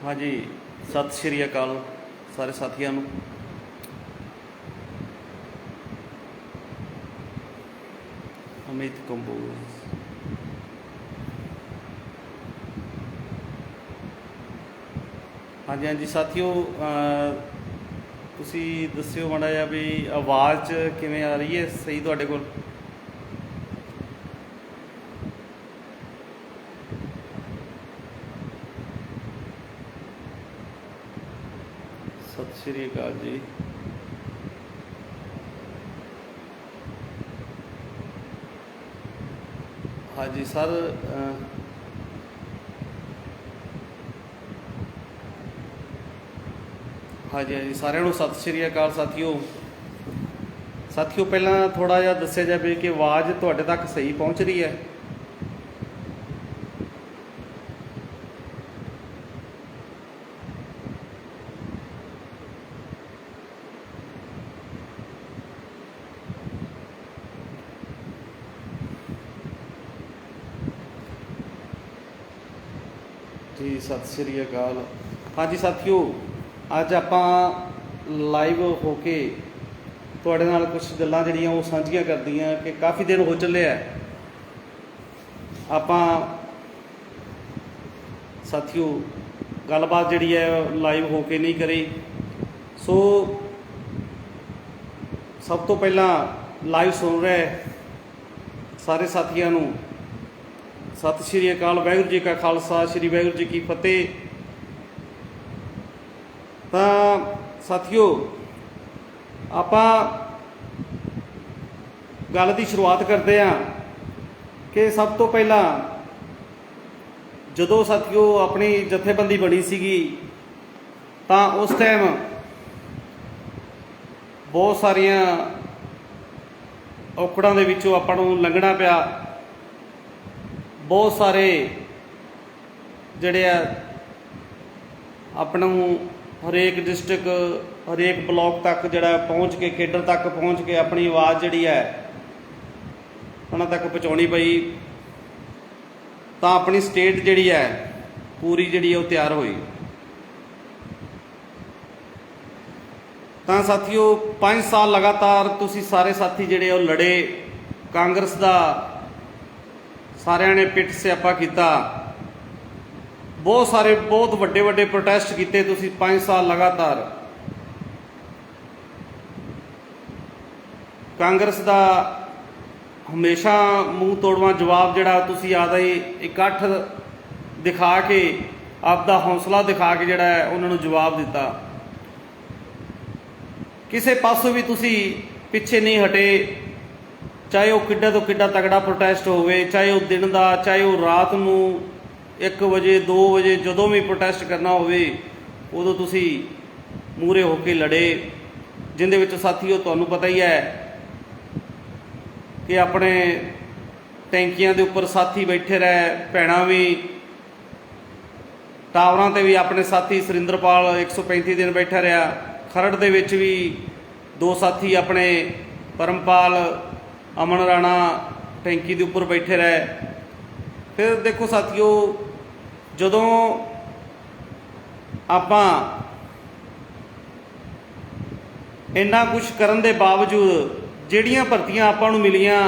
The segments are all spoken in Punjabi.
हाँ जी, सत श्री अकाल सारे साथियों ਨੂੰ। अमित कंबोज हाँ जी, हाँ जी साथियों, ਤੁਸੀਂ ਦੱਸਿਓ ਮਾੜਾ ਜਿਹਾ ਵੀ ਆਵਾਜ਼ ਕਿਵੇਂ ਆ ਰਹੀ ਹੈ ਸਹੀ ਤੁਹਾਡੇ ਕੋਲ। सत श्री अकाल जी। हाँ जी सर, हाँ जी, हाँ जी साਰਿਆਂ ਨੂੰ सत श्री अकाल साथियों। साथियों ਪਹਿਲਾਂ थोड़ा ਜਿਹਾ ਦੱਸਿਆ ਜਾਵੇ कि आवाज़ ਤੁਹਾਡੇ तक सही पहुँच रही है। जी सत श्री अकाल। हाँ जी साथियों, अज आपां लाइव हो के तुहाडे नाल कुछ गल्लां जिहड़ियां वो साझियां करदियां कि काफ़ी दिन हो चले है आपां साथियों गलबात जिहड़ी है लाइव हो के नहीं करी। सो सब तो पहला लाइव सुन रहे सारे साथियों नूं सत श्री अकाल, वाहिगुरू जी का खालसा, श्री वाहिगुरू जी की फतेह। तो साथियों आपां गल की शुरुआत करते हैं कि सब तो पहला जदों साथियों अपनी जथेबंदी बनी सीगी तां उस टाइम बहुत सारिया औकड़ां दे विचों आपां नूं लंघना पिया। बहुत सारे जिहड़े अपनों हरेक डिस्ट्रिक्ट हरेक ब्लॉक तक जिहड़ा पहुँच के खेडर तक पहुँच के अपनी आवाज़ जिहड़ी है उन्हां तक पहुँचाउणी पई। तां अपनी स्टेट जिहड़ी है पूरी जिहड़ी है तैयार हुई। तां साथियों 5 साल लगातार तुसीं सारे साथी जिहड़े वो लड़े, कांग्रेस दा सारिਆਂ ने पिट स्यापा किया, बहुत सारे बहुत वड्डे वड्डे प्रोटेस्ट किए तुसीं 5 साल लगातार। कांग्रेस का हमेशा मूँह तोड़वा जवाब जिहड़ा तुसीं आदा इकट्ठ दिखा के आपदा हौसला दिखा के जिहड़ा है उन्होंने जवाब दिता। किसी पासों भी तुसीं पिछे नहीं हटे, चाहे वह किड्डा तो किड्डा तगड़ा प्रोटेस्ट होवे, चाहे वह दिन का चाहे वह रात नूं 1 बजे 2 बजे जदों भी प्रोटेस्ट करना होवे उदों तुसीं मूहरे होके लड़े। जिंदे विच साथियों तुहानूं पता ही है कि अपने टैंकियां दे उपर साथी बैठे रहे, भैणां भी टावरां ते भी अपने साथी सुरिंदरपाल 135 दिन बैठा रहा, खरड़ दे विच भी 2 साथी अपने परमपाल अमन राणा टैंकी के उपर बैठे रहे। फिर देखो साथियों जदों आपां इन्ना कुछ करन दे बावजूद जिहड़ियां भर्तियां आपां नूं मिलियां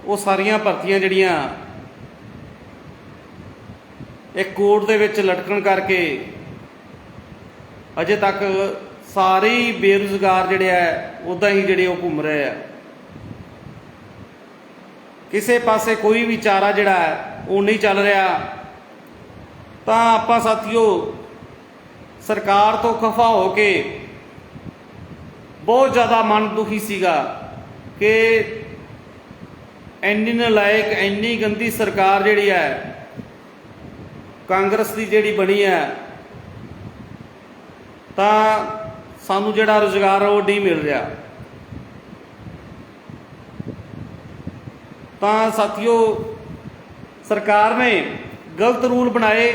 वो सारियां भर्तियां जिहड़ियां एक कोर्ट दे विच लटकण करके अजे तक सारे ही बेरोजगार जिहड़े है उदां ही जिहड़े वो घूम रहे हैं। किसी पासे कोई भी चारा जिहड़ा है वो नहीं चल रहा। तो आपां साथियों सरकार तो खफा हो के बहुत ज़्यादा मन दुखी सीगा कि इन्नी नलायक इन्नी गंदी सरकार जिहड़ी है कांग्रेस की जिहड़ी बनी है तो सानू जिहड़ा रोजगार वो नहीं मिल रहा। तो साथियों सरकार ने गलत रूल बनाए,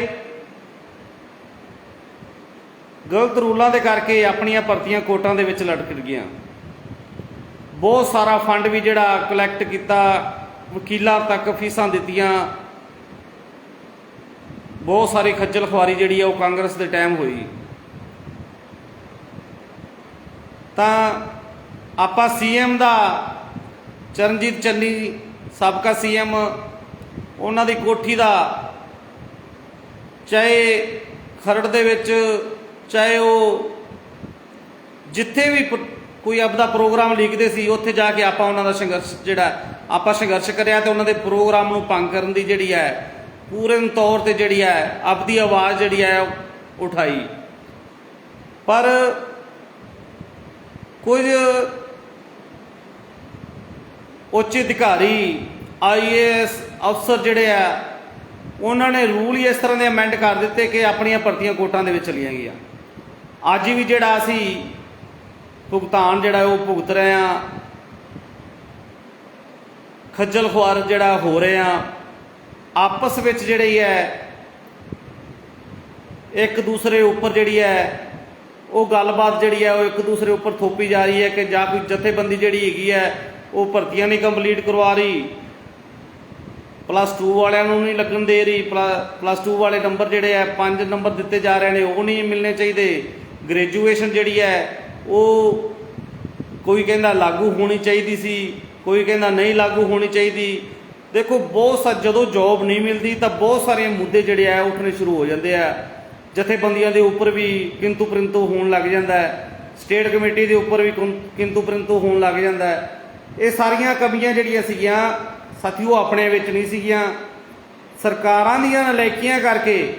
गलत रूलों के करके अपनियां भर्तियां कोर्टां दे विच लटक गईयां। बहुत सारा फंड भी जिहड़ा कलैक्ट किया, वकीलों तक फीसां दित्तियां, ਬਹੁਤ ਸਾਰੀ ਖੱਜਲ ਖੁਆਰੀ ਜਿਹੜੀ ਆ ਉਹ ਕਾਂਗਰਸ ਦੇ ਟਾਈਮ ਹੋਈ। ਤਾਂ ਆਪਾਂ ਸੀਐਮ ਦਾ ਚਰਨਜੀਤ ਚੰਨੀ ਸਾਬਕਾ ਸੀਐਮ, ਉਹਨਾਂ ਦੀ ਕੋਠੀ ਦਾ ਚਾਹੇ ਖਰੜ ਦੇ ਵਿੱਚ, ਚਾਹੇ ਉਹ ਜਿੱਥੇ ਵੀ ਕੋਈ ਆਪਦਾ ਪ੍ਰੋਗਰਾਮ ਲਿਖਦੇ ਸੀ ਉੱਥੇ ਜਾ ਕੇ ਆਪਾਂ ਉਹਨਾਂ ਦਾ ਸੰਘਰਸ਼ ਆਪਾਂ ਸੰਘਰਸ਼ ਕਰਿਆ ਤੇ ਉਹਨਾਂ ਦੇ ਪ੍ਰੋਗਰਾਮ ਨੂੰ ਭੰਗ ਕਰਨ ਦੀ ਜਿਹੜੀ ਹੈ ਪੂਰਨ ਤੌਰ ਤੇ ਜਿਹੜੀ ਹੈ ਆਪਦੀ ਆਵਾਜ਼ ਜਿਹੜੀ ਹੈ ਉਠਾਈ। ਪਰ ਕੁਝ ਉੱਚ ਅਧਿਕਾਰੀ IAS ਅਫਸਰ ਜਿਹੜੇ ਆ ਉਹਨਾਂ ਨੇ ਰੂਲ ਹੀ ਇਸ ਤਰ੍ਹਾਂ ਦੇ ਅਮੈਂਡ ਕਰ ਦਿੱਤੇ ਕਿ ਆਪਣੀਆਂ ਭਰਤੀਆਂ ਕੋਟਾਂ ਦੇ ਵਿੱਚ ਚਲੀਆਂ ਗਈਆਂ। ਅੱਜ ਵੀ ਜਿਹੜਾ ਅਸੀਂ ਭੁਗਤਾਨ ਜਿਹੜਾ ਉਹ ਭੁਗਤ ਰਹੇ ਹਾਂ, ਖੱਜਲ ਖੁਆਰ ਜਿਹੜਾ ਹੋ ਰਹੇ ਹਾਂ, ਆਪਸ ਵਿੱਚ ਜਿਹੜੀ ਹੈ ਇੱਕ ਦੂਸਰੇ ਉੱਪਰ ਜਿਹੜੀ ਹੈ ਉਹ ਗੱਲਬਾਤ ਜਿਹੜੀ ਹੈ ਉਹ ਇੱਕ ਦੂਸਰੇ ਉੱਪਰ ਥੋਪੀ ਜਾ ਰਹੀ ਹੈ ਕਿ ਜਾਂ ਕੋਈ ਜਥੇਬੰਦੀ ਜਿਹੜੀ ਹੈਗੀ ਹੈ ਉਹ ਭਰਤੀਆਂ ਨਹੀਂ ਕੰਪਲੀਟ ਕਰਵਾ ਰਹੀ, +2 ਵਾਲਿਆਂ ਨੂੰ ਨਹੀਂ ਲੱਗਣ ਦੇ ਰਹੀ, +2 ਵਾਲੇ ਨੰਬਰ ਜਿਹੜੇ ਹੈ 5 ਨੰਬਰ ਦਿੱਤੇ ਜਾ ਰਹੇ ਨੇ ਉਹ ਨਹੀਂ ਮਿਲਣੇ ਚਾਹੀਦੇ, ਗ੍ਰੈਜੂਏਸ਼ਨ ਜਿਹੜੀ ਹੈ ਉਹ ਕੋਈ ਕਹਿੰਦਾ ਲਾਗੂ ਹੋਣੀ ਚਾਹੀਦੀ ਸੀ, ਕੋਈ ਕਹਿੰਦਾ ਨਹੀਂ ਲਾਗੂ ਹੋਣੀ ਚਾਹੀਦੀ। ਦੇਖੋ ਜਦੋਂ ਜੋਬ ਨਹੀਂ ਮਿਲਦੀ ਤਾਂ ਬਹੁਤ ਸਾਰੇ ਮੁੱਦੇ ਜਿਹੜੇ ਆ ਉੱਠਣੇ ਸ਼ੁਰੂ ਹੋ ਜਾਂਦੇ ਆ। ਜਥੇਬੰਦੀਆਂ ਦੇ ਉੱਪਰ ਵੀ ਕਿੰਤੂ ਪਰੰਤੂ ਹੋਣ ਲੱਗ ਜਾਂਦਾ ਹੈ, ਸਟੇਟ ਕਮੇਟੀ ਦੇ ਉੱਪਰ ਵੀ ਕਿੰਤੂ ਪਰੰਤੂ ਹੋਣ ਲੱਗ ਜਾਂਦਾ ਹੈ। ਇਹ ਸਾਰੀਆਂ ਕਮੀਆਂ ਜਿਹੜੀਆਂ ਸੀਗੀਆਂ ਸਾਥੀਓ ਆਪਣੇ ਵਿੱਚ ਨਹੀਂ ਸੀਗੀਆਂ, ਸਰਕਾਰਾਂ ਦੀਆਂ ਨਲਾਇਕੀਆਂ ਕਰਕੇ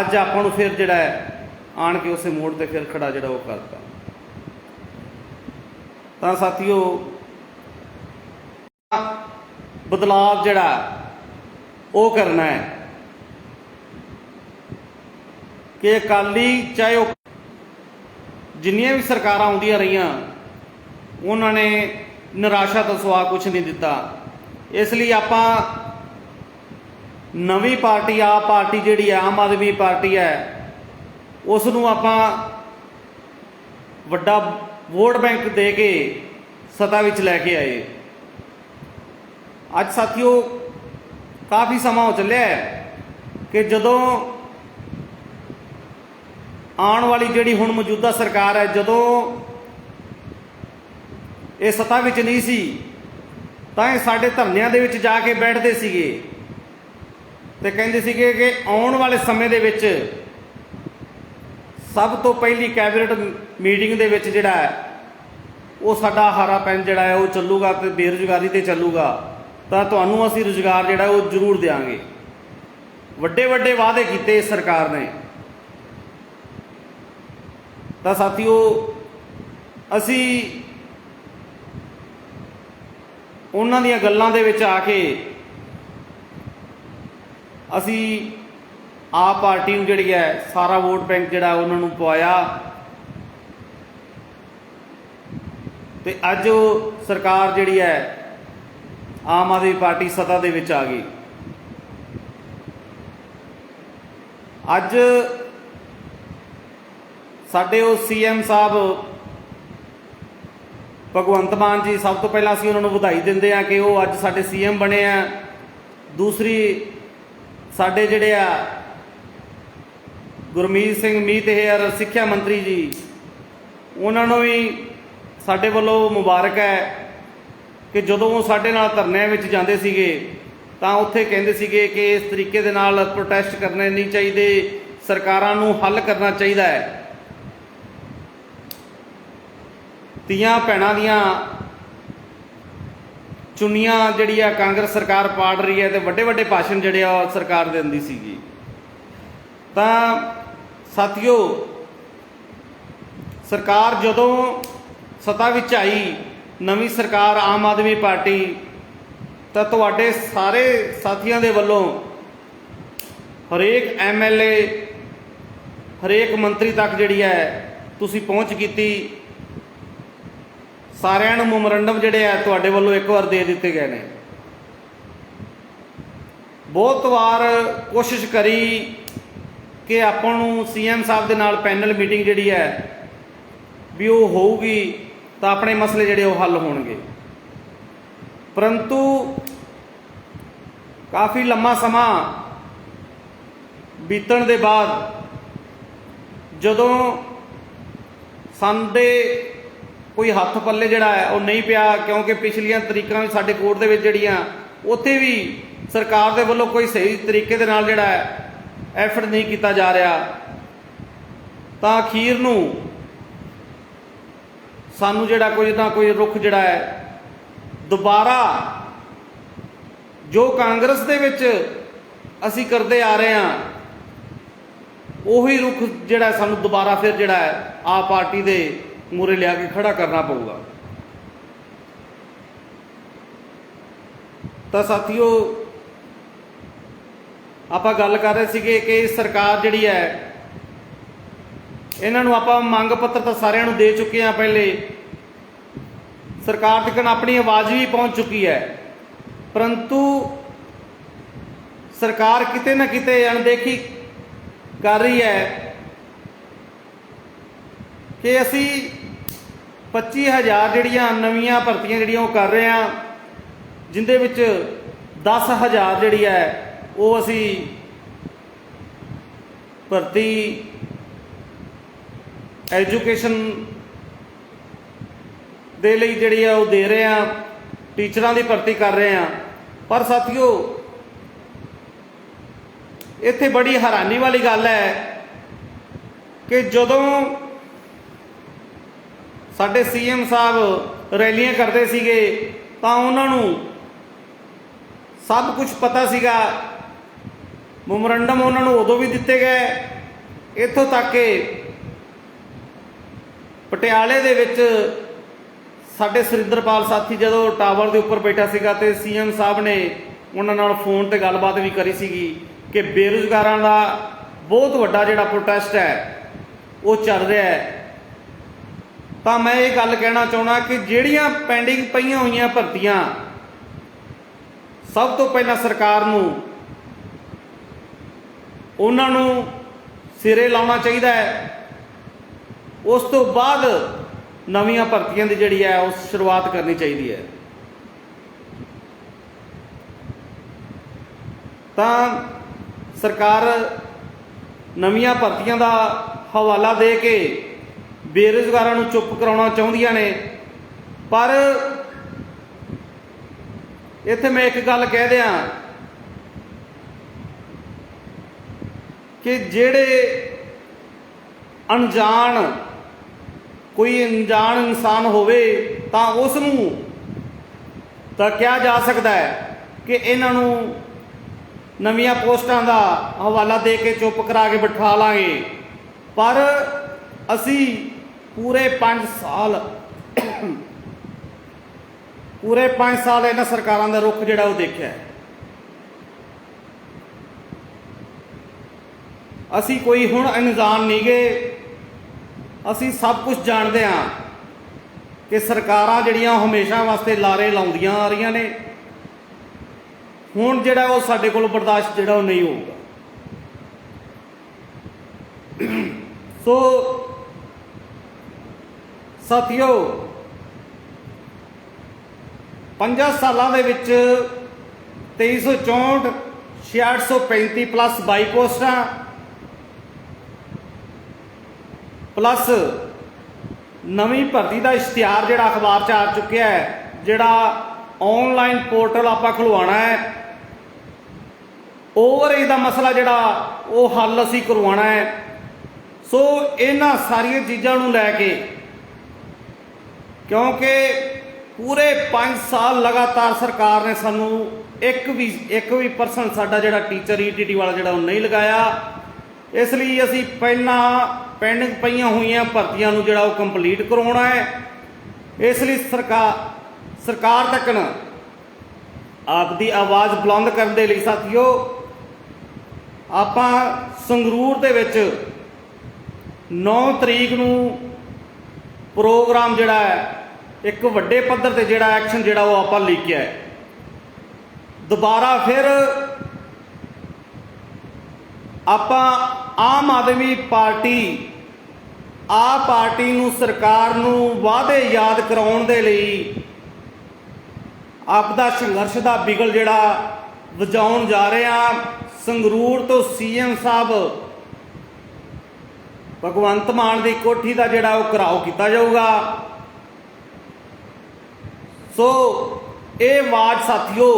ਅੱਜ ਆਪਾਂ ਨੂੰ ਫਿਰ ਜਿਹੜਾ ਹੈ ਆਣ ਕੇ ਉਸੇ ਮੋੜ ਤੇ ਫਿਰ ਖੜਾ ਜਿਹੜਾ ਉਹ ਕਰਤਾ। ਤਾਂ ਸਾਥੀਓ ਬਦਲਾਵ ਜਿਹੜਾ ਉਹ ਕਰਨਾ ਹੈ ਕਿ ਅਕਾਲੀ ਚਾਹੇ ਉਹ ਜਿੰਨੀਆਂ ਵੀ ਸਰਕਾਰਾਂ ਆਉਂਦੀਆਂ ਰਹੀਆਂ ਉਹਨਾਂ ਨੇ ਨਿਰਾਸ਼ਾ ਤੋਂ ਸਿਵਾ ਕੁਛ ਨਹੀਂ ਦਿੱਤਾ। ਇਸ ਲਈ ਆਪਾਂ ਨਵੀਂ ਪਾਰਟੀ ਆਪ ਪਾਰਟੀ ਜਿਹੜੀ ਹੈ ਆਮ ਆਦਮੀ ਪਾਰਟੀ ਹੈ ਉਸ ਨੂੰ ਆਪਾਂ ਵੱਡਾ ਵੋਟ ਬੈਂਕ ਦੇ ਕੇ ਸੱਤਾ ਵਿੱਚ ਲੈ ਕੇ ਆਏ। ਅੱਜ ਸਾਥੀਓ ਕਾਫੀ ਸਮਾਂ ਹੋ ਚੱਲਿਆ ਹੈ ਕਿ ਜਦੋਂ ਆਉਣ ਵਾਲੀ ਜਿਹੜੀ ਹੁਣ ਮੌਜੂਦਾ ਸਰਕਾਰ ਹੈ, ਜਦੋਂ ਇਹ ਸੱਤਾ ਵਿੱਚ ਨਹੀਂ ਸੀ ਤਾਂ ਇਹ ਸਾਡੇ ਧਰਨਿਆਂ ਦੇ ਵਿੱਚ ਜਾ ਕੇ ਬੈਠਦੇ ਸੀਗੇ ਤੇ ਕਹਿੰਦੇ ਸੀਗੇ ਕਿ ਆਉਣ ਵਾਲੇ ਸਮੇਂ ਦੇ ਵਿੱਚ ਸਭ ਤੋਂ ਪਹਿਲੀ ਕੈਬਨਿਟ ਮੀਟਿੰਗ ਦੇ ਵਿੱਚ ਜਿਹੜਾ ਹੈ ਉਹ ਸਾਡਾ ਹਰਾ ਪੈਨ ਜਿਹੜਾ ਹੈ ਉਹ ਚੱਲੂਗਾ ਤੇ ਬੇਰੁਜ਼ਗਾਰੀ ਤੇ ਚੱਲੂਗਾ, ਤਾਂ ਤੁਹਾਨੂੰ ਅਸੀਂ ਰੁਜ਼ਗਾਰ ਜਿਹੜਾ ਉਹ ਜ਼ਰੂਰ ਦੇਵਾਂਗੇ। ਵੱਡੇ ਵੱਡੇ ਵਾਅਦੇ ਕੀਤੇ ਇਸ ਸਰਕਾਰ ਨੇ। ਤਾਂ ਸਾਥੀਓ ਅਸੀਂ ਉਹਨਾਂ ਦੀਆਂ ਗੱਲਾਂ ਦੇ ਵਿੱਚ ਆ ਕੇ ਅਸੀਂ ਆਪ ਪਾਰਟੀ ਨੂੰ ਜਿਹੜੀ ਹੈ ਸਾਰਾ ਵੋਟ ਬੈਂਕ ਜਿਹੜਾ ਉਹਨਾਂ ਨੂੰ ਪਵਾਇਆ ਤੇ ਅੱਜ ਉਹ ਸਰਕਾਰ ਜਿਹੜੀ ਹੈ ਆਮ ਆਦਮੀ ਪਾਰਟੀ ਸੱਤਾ ਦੇ ਵਿੱਚ ਆ ਗਈ। ਅੱਜ ਸਾਡੇ ਉਹ CM ਸਾਹਿਬ ਭਗਵੰਤ ਮਾਨ ਜੀ, ਸਭ ਤੋਂ ਪਹਿਲਾਂ ਅਸੀਂ ਉਹਨਾਂ ਨੂੰ ਵਧਾਈ ਦਿੰਦੇ ਹਾਂ ਕਿ ਉਹ ਅੱਜ ਸਾਡੇ CM ਬਣੇ ਆ। ਦੂਸਰੀ ਸਾਡੇ ਜਿਹੜੇ ਆ ਗੁਰਮੀਤ ਸਿੰਘ ਮੀਤਹਿਰ ਸਿੱਖਿਆ ਮੰਤਰੀ ਜੀ, ਉਹਨਾਂ ਨੂੰ ਵੀ ਸਾਡੇ ਵੱਲੋਂ ਮੁਬਾਰਕ ਹੈ ਕਿ ਜਦੋਂ ਉਹ ਸਾਡੇ ਨਾਲ ਧਰਨਿਆਂ ਵਿੱਚ ਜਾਂਦੇ ਸੀਗੇ ਤਾਂ ਉੱਥੇ ਕਹਿੰਦੇ ਸੀਗੇ ਕਿ ਇਸ ਤਰੀਕੇ ਦੇ ਨਾਲ ਪ੍ਰੋਟੈਸਟ ਕਰਨੇ ਨਹੀਂ ਚਾਹੀਦੇ, ਸਰਕਾਰਾਂ ਨੂੰ ਹੱਲ ਕਰਨਾ ਚਾਹੀਦਾ ਹੈ। ਧੀਆਂ ਭੈਣਾਂ ਦੀਆਂ ਚੁੰਨੀਆਂ ਜਿਹੜੀ ਆ ਕਾਂਗਰਸ ਸਰਕਾਰ ਪਾੜ ਰਹੀ ਹੈ ਤੇ ਵੱਡੇ ਵੱਡੇ ਭਾਸ਼ਣ ਜਿਹੜੇ ਆ ਸਰਕਾਰ ਦਿੰਦੀ ਸੀਗੀ। ਤਾਂ ਸਾਥੀਓ ਸਰਕਾਰ ਜਦੋਂ ਸੱਤਾ ਵਿੱਚ ਆਈ, ਨਵੀਂ ਸਰਕਾਰ ਆਮ ਆਦਮੀ ਪਾਰਟੀ, ਤਾਂ ਤੁਹਾਡੇ ਸਾਰੇ ਸਾਥੀਆਂ ਦੇ ਵੱਲੋਂ ਹਰੇਕ MLA ਹਰੇਕ ਮੰਤਰੀ ਤੱਕ ਜਿਹੜੀ ਹੈ ਤੁਸੀਂ ਪਹੁੰਚ ਕੀਤੀ। ਸਾਰਿਆਂ ਨੂੰ ਮੈਮੋਰੰਡਮ ਜਿਹੜੇ ਆ ਤੁਹਾਡੇ ਵੱਲੋਂ ਇੱਕ ਵਾਰ ਦੇ ਦਿੱਤੇ ਗਏ ਨੇ। ਬਹੁਤ ਵਾਰ ਕੋਸ਼ਿਸ਼ ਕਰੀ ਕਿ ਆਪਾਂ ਨੂੰ CM ਸਾਹਿਬ ਦੇ ਨਾਲ ਪੈਨਲ ਮੀਟਿੰਗ ਜਿਹੜੀ ਹੈ ਵੀ ਉਹ ਹੋਊਗੀ ਤਾਂ ਆਪਣੇ ਮਸਲੇ ਜਿਹੜੇ ਉਹ ਹੱਲ ਹੋਣਗੇ, ਪਰੰਤੂ ਕਾਫੀ ਲੰਮਾ ਸਮਾਂ ਬੀਤਣ ਦੇ ਬਾਅਦ ਜਦੋਂ ਸਾਡੇ ਕੋਈ ਹੱਥ ਪੱਲੇ ਜਿਹੜਾ ਹੈ ਉਹ ਨਹੀਂ ਪਿਆ, ਕਿਉਂਕਿ ਪਿਛਲੀਆਂ ਤਰੀਕਾਂ ਵੀ ਸਾਡੇ ਕੋਰਟ ਦੇ ਵਿੱਚ ਜਿਹੜੀਆਂ ਉੱਥੇ ਵੀ ਸਰਕਾਰ ਦੇ ਵੱਲੋਂ ਕੋਈ ਸਹੀ ਤਰੀਕੇ ਦੇ ਨਾਲ ਜਿਹੜਾ ਹੈ ਐਫਰਟ ਨਹੀਂ ਕੀਤਾ ਜਾ ਰਿਹਾ, ਤਾਂ ਅਖੀਰ ਨੂੰ ਸਾਨੂੰ ਜਿਹੜਾ ਕੋਈ ਨਾ ਕੋਈ ਰੁਖ ਜਿਹੜਾ ਹੈ ਦੁਬਾਰਾ ਜੋ ਕਾਂਗਰਸ ਦੇ ਵਿੱਚ ਅਸੀਂ ਕਰਦੇ ਆ ਰਹੇ ਹਾਂ ਉਹੀ ਰੁਖ ਜਿਹੜਾ ਸਾਨੂੰ ਦੁਬਾਰਾ ਫਿਰ ਜਿਹੜਾ ਹੈ ਆਪ ਪਾਰਟੀ ਦੇ ਮੂਹਰੇ ਲਿਆ ਕੇ ਖੜਾ ਕਰਨਾ ਪਊਗਾ। ਤਾਂ ਸਾਥੀਓ, ਆਪਾਂ ਗੱਲ ਕਰ ਰਹੇ ਸੀਗੇ ਕਿ ਸਰਕਾਰ ਜਿਹੜੀ ਹੈ ਇਹਨਾਂ ਨੂੰ ਆਪਾਂ ਮੰਗ ਪੱਤਰ ਤਾਂ ਸਾਰਿਆਂ ਨੂੰ ਦੇ ਚੁੱਕੇ ਹਾਂ, ਪਹਿਲੇ ਸਰਕਾਰ ਤੱਕ ਆਪਣੀ ਆਵਾਜ਼ ਵੀ ਪਹੁੰਚ ਚੁੱਕੀ ਹੈ, ਪਰੰਤੂ ਸਰਕਾਰ ਕਿਤੇ ਨਾ ਕਿਤੇ ਅਣਦੇਖੀ ਕਰ ਰਹੀ ਹੈ ਕਿ ਅਸੀਂ 25,000 ਜਿਹੜੀਆਂ ਨਵੀਆਂ ਭਰਤੀਆਂ ਜਿਹੜੀਆਂ ਉਹ ਕਰ ਰਹੇ ਹਾਂ, ਜਿੰਦੇ ਵਿੱਚ 10,000 ਜਿਹੜੀ ਹੈ ਉਹ ਅਸੀਂ ਭਰਤੀ ਐਜੂਕੇਸ਼ਨ ਦੇ ਲਈ ਜਿਹੜੀ ਆ ਉਹ ਦੇ ਰਹੇ ਹਾਂ, ਟੀਚਰਾਂ ਦੀ ਭਰਤੀ ਕਰ ਰਹੇ ਹਾਂ। ਪਰ ਸਾਥੀਓ, ਇੱਥੇ ਬੜੀ ਹੈਰਾਨੀ ਵਾਲੀ ਗੱਲ ਹੈ ਕਿ ਜਦੋਂ ਸਾਡੇ ਸੀਐਮ ਸਾਹਿਬ ਰੈਲੀਆਂ ਕਰਦੇ ਸੀਗੇ ਤਾਂ ਉਹਨਾਂ ਨੂੰ ਸਭ ਕੁਝ ਪਤਾ ਸੀਗਾ, ਮੈਮੋਰੰਡਮ ਉਹਨਾਂ ਨੂੰ ਉਦੋਂ ਵੀ ਦਿੱਤੇ ਗਏ, ਇੱਥੋਂ ਤੱਕ ਕਿ ਪਟਿਆਲੇ ਦੇ ਵਿੱਚ ਸਾਡੇ ਸੁਰਿੰਦਰਪਾਲ ਸਾਥੀ ਜਦੋਂ ਟਾਵਰ ਦੇ ਉੱਪਰ ਬੈਠਾ ਸੀਗਾ ਤੇ ਸੀਐਮ ਸਾਹਿਬ ਨੇ ਉਹਨਾਂ ਨਾਲ ਫੋਨ ਤੇ ਗੱਲਬਾਤ ਵੀ ਕਰੀ ਸੀਗੀ ਕਿ ਬੇਰੁਜ਼ਗਾਰਾਂ ਦਾ ਬਹੁਤ ਵੱਡਾ ਜਿਹੜਾ ਪ੍ਰੋਟੈਸਟ ਹੈ ਉਹ ਚੱਲ ਰਿਹਾ ਹੈ। ਤਾਂ ਮੈਂ ਇਹ ਗੱਲ ਕਹਿਣਾ ਚਾਹੁੰਦਾ ਕਿ ਜਿਹੜੀਆਂ ਪੈਂਡਿੰਗ ਪਈਆਂ ਹੋਈਆਂ ਭਰਤੀਆਂ, ਸਭ ਤੋਂ ਪਹਿਲਾਂ ਸਰਕਾਰ ਨੂੰ ਉਹਨਾਂ ਨੂੰ ਸਿਰੇ ਲਾਉਣਾ ਚਾਹੀਦਾ ਹੈ, ਉਸ ਤੋਂ ਬਾਅਦ ਨਵੀਆਂ ਭਰਤੀਆਂ ਦੀ ਜਿਹੜੀ ਹੈ ਉਹ ਸ਼ੁਰੂਆਤ ਕਰਨੀ ਚਾਹੀਦੀ ਹੈ। ਤਾਂ ਸਰਕਾਰ ਨਵੀਆਂ ਭਰਤੀਆਂ ਦਾ ਹਵਾਲਾ ਦੇ ਕੇ ਬੇਰੁਜ਼ਗਾਰਾਂ ਨੂੰ ਚੁੱਪ ਕਰਾਉਣਾ ਚਾਹੁੰਦੀਆਂ ਨੇ, ਪਰ ਇੱਥੇ ਮੈਂ ਇੱਕ ਗੱਲ ਕਹਿ ਦਿਆਂ ਕਿ ਜਿਹੜੇ ਅਣਜਾਣ ਕੋਈ ਅਣਜਾਣ ਇਨਸਾਨ ਹੋਵੇ ਤਾਂ ਉਸ ਨੂੰ ਤਾਂ ਕਿਹਾ ਜਾ ਸਕਦਾ ਹੈ ਕਿ ਇਹਨਾਂ ਨੂੰ ਨਵੀਆਂ ਪੋਸਟਾਂ ਦਾ ਹਵਾਲਾ ਦੇ ਕੇ ਚੁੱਪ ਕਰਾ ਕੇ ਬਿਠਾ ਲਾਂਗੇ, ਪਰ ਅਸੀਂ ਪੂਰੇ 5 ਸਾਲ ਇਹਨਾਂ ਸਰਕਾਰਾਂ ਦਾ ਰੁਖ ਜਿਹੜਾ ਉਹ ਦੇਖਿਆ। ਅਸੀਂ ਕੋਈ ਹੁਣ ਅਣਜਾਣ ਨਹੀਂ ਗੇ, ਅਸੀਂ ਸਭ ਕੁਝ ਜਾਣਦੇ ਹਾਂ ਕਿ ਸਰਕਾਰਾਂ ਜਿਹੜੀਆਂ ਹਮੇਸ਼ਾ ਵਾਸਤੇ ਲਾਰੇ ਲਾਉਂਦੀਆਂ ਆ ਰਹੀਆਂ ਨੇ। ਹੁਣ ਜਿਹੜਾ ਉਹ ਸਾਡੇ ਕੋਲ ਬਰਦਾਸ਼ਤ ਜਿਹੜਾ ਉਹ ਨਹੀਂ ਹੋਊਗਾ। ਸੋ ਸਾਥੀਓ, 5 ਸਾਲਾਂ ਦੇ ਵਿੱਚ 2364 6635 ਪਲੱਸ 22 ਪੋਸਟਾਂ ਪਲੱਸ ਨਵੀਂ ਭਰਤੀ ਦਾ ਇਸ਼ਤਿਹਾਰ ਜਿਹੜਾ ਅਖਬਾਰ 'ਚ ਆ ਚੁੱਕਿਆ ਹੈ, ਜਿਹੜਾ ਆਨਲਾਈਨ ਪੋਰਟਲ ਆਪਾਂ ਖੁਲਵਾਉਣਾ ਹੈ, ਓਵਰਏਜ ਦਾ ਮਸਲਾ ਜਿਹੜਾ ਉਹ ਹੱਲ ਅਸੀਂ ਕਰਵਾਉਣਾ ਹੈ। ਸੋ ਇਹਨਾਂ ਸਾਰੀਆਂ ਚੀਜ਼ਾਂ ਨੂੰ ਲੈ ਕੇ, ਕਿਉਂਕਿ ਪੂਰੇ 5 ਸਾਲ ਲਗਾਤਾਰ ਸਰਕਾਰ ਨੇ ਸਾਨੂੰ ਇੱਕ ਵੀ ਪਰਸੈਂਟ ਸਾਡਾ ਜਿਹੜਾ ਟੀਚਰ ETT ਵਾਲਾ ਜਿਹੜਾ ਉਹ ਨਹੀਂ ਲਗਾਇਆ, ਇਸ ਲਈ ਅਸੀਂ ਪਹਿਲਾਂ ਪੈਂਡਿੰਗ ਪਈਆਂ ਹੋਈਆਂ ਭਰਤੀਆਂ ਨੂੰ ਜਿਹੜਾ ਉਹ ਕੰਪਲੀਟ ਕਰਵਾਉਣਾ ਹੈ। ਇਸ ਲਈ ਸਰਕਾਰ ਤੱਕ ਆਪਦੀ ਆਵਾਜ਼ ਬੁਲੰਦ ਕਰਨ ਦੇ ਲਈ ਸਾਥੀਓ, ਆਪਾਂ ਸੰਗਰੂਰ ਦੇ ਵਿੱਚ 9 ਤਰੀਕ ਨੂੰ ਪ੍ਰੋਗਰਾਮ ਜਿਹੜਾ ਹੈ ਇੱਕ ਵੱਡੇ ਪੱਧਰ ਤੇ ਜਿਹੜਾ ਐਕਸ਼ਨ ਜਿਹੜਾ ਉਹ ਆਪਾਂ ਲਿਖਿਆ ਹੈ। ਦੁਬਾਰਾ ਫਿਰ ਆਪਾਂ ਆਮ ਆਦਮੀ ਪਾਰਟੀ ਨੂੰ ਸਰਕਾਰ ਨੂੰ ਵਾਅਦੇ ਯਾਦ ਕਰਾਉਣ ਦੇ ਲਈ ਆਪਦਾ ਸੰਘਰਸ਼ ਦਾ ਬਿਗਲ ਜਿਹੜਾ ਵਜਾਉਣ ਜਾ ਰਹੇ ਹਾਂ। ਸੰਗਰੂਰ ਤੋਂ ਸੀਐਮ ਸਾਹਿਬ ਭਗਵੰਤ ਮਾਨ ਦੀ ਕੋਠੀ ਦਾ ਜਿਹੜਾ ਉਹ ਘਿਰਾਓ ਕੀਤਾ ਜਾਊਗਾ। ਸੋ ਇਹ ਆਵਾਜ਼ ਸਾਥੀਓ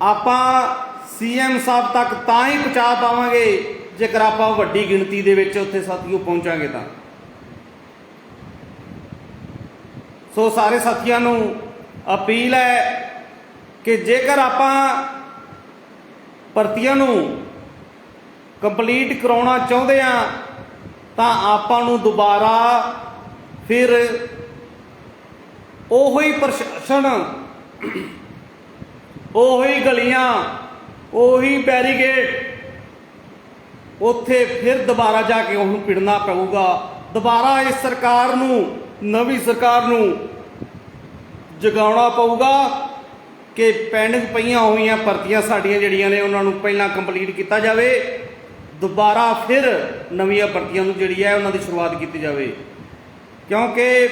ਆਪਾਂ ਸੀਐਮ ਸਾਹਿਬ ਤੱਕ ਤਾਂ ਹੀ ਪਹੁੰਚਾ ਪਾਵਾਂਗੇ ਜੇਕਰ ਆਪਾਂ ਵੱਡੀ ਗਿਣਤੀ ਦੇ ਵਿੱਚ ਉੱਥੇ ਸਾਥੀਓ ਪਹੁੰਚਾਂਗੇ ਤਾਂ। ਸੋ ਸਾਰੇ ਸਾਥੀਆਂ ਨੂੰ ਅਪੀਲ ਹੈ ਕਿ ਜੇਕਰ ਆਪਾਂ ਭਰਤੀਆਂ ਨੂੰ ਕੰਪਲੀਟ ਕਰਾਉਣਾ ਚਾਹੁੰਦੇ ਆ ਤਾਂ ਆਪਾਂ ਨੂੰ ਦੁਬਾਰਾ ਫਿਰ ਉਹੀ ਪ੍ਰਸ਼ਾਸਨ, ਉਹੀ ਗਲੀਆਂ, ਉਹੀ ਬੈਰੀਗੇਡ ਉੱਥੇ ਫਿਰ ਦੁਬਾਰਾ ਜਾ ਕੇ ਉਹਨੂੰ ਪਿੜਨਾ ਪਊਗਾ। ਦੁਬਾਰਾ ਇਸ ਸਰਕਾਰ ਨੂੰ, ਨਵੀਂ ਸਰਕਾਰ ਨੂੰ ਜਗਾਉਣਾ ਪਊਗਾ ਕਿ ਪੈਂਡਿੰਗ ਪਈਆਂ ਹੋਈਆਂ ਭਰਤੀਆਂ ਸਾਡੀਆਂ ਜਿਹੜੀਆਂ ਨੇ ਉਹਨਾਂ ਨੂੰ ਪਹਿਲਾਂ ਕੰਪਲੀਟ ਕੀਤਾ ਜਾਵੇ, ਦੁਬਾਰਾ ਫਿਰ ਨਵੀਆਂ ਭਰਤੀਆਂ ਨੂੰ ਜਿਹੜੀ ਹੈ ਉਹਨਾਂ ਦੀ ਸ਼ੁਰੂਆਤ ਕੀਤੀ ਜਾਵੇ। ਕਿਉਂਕਿ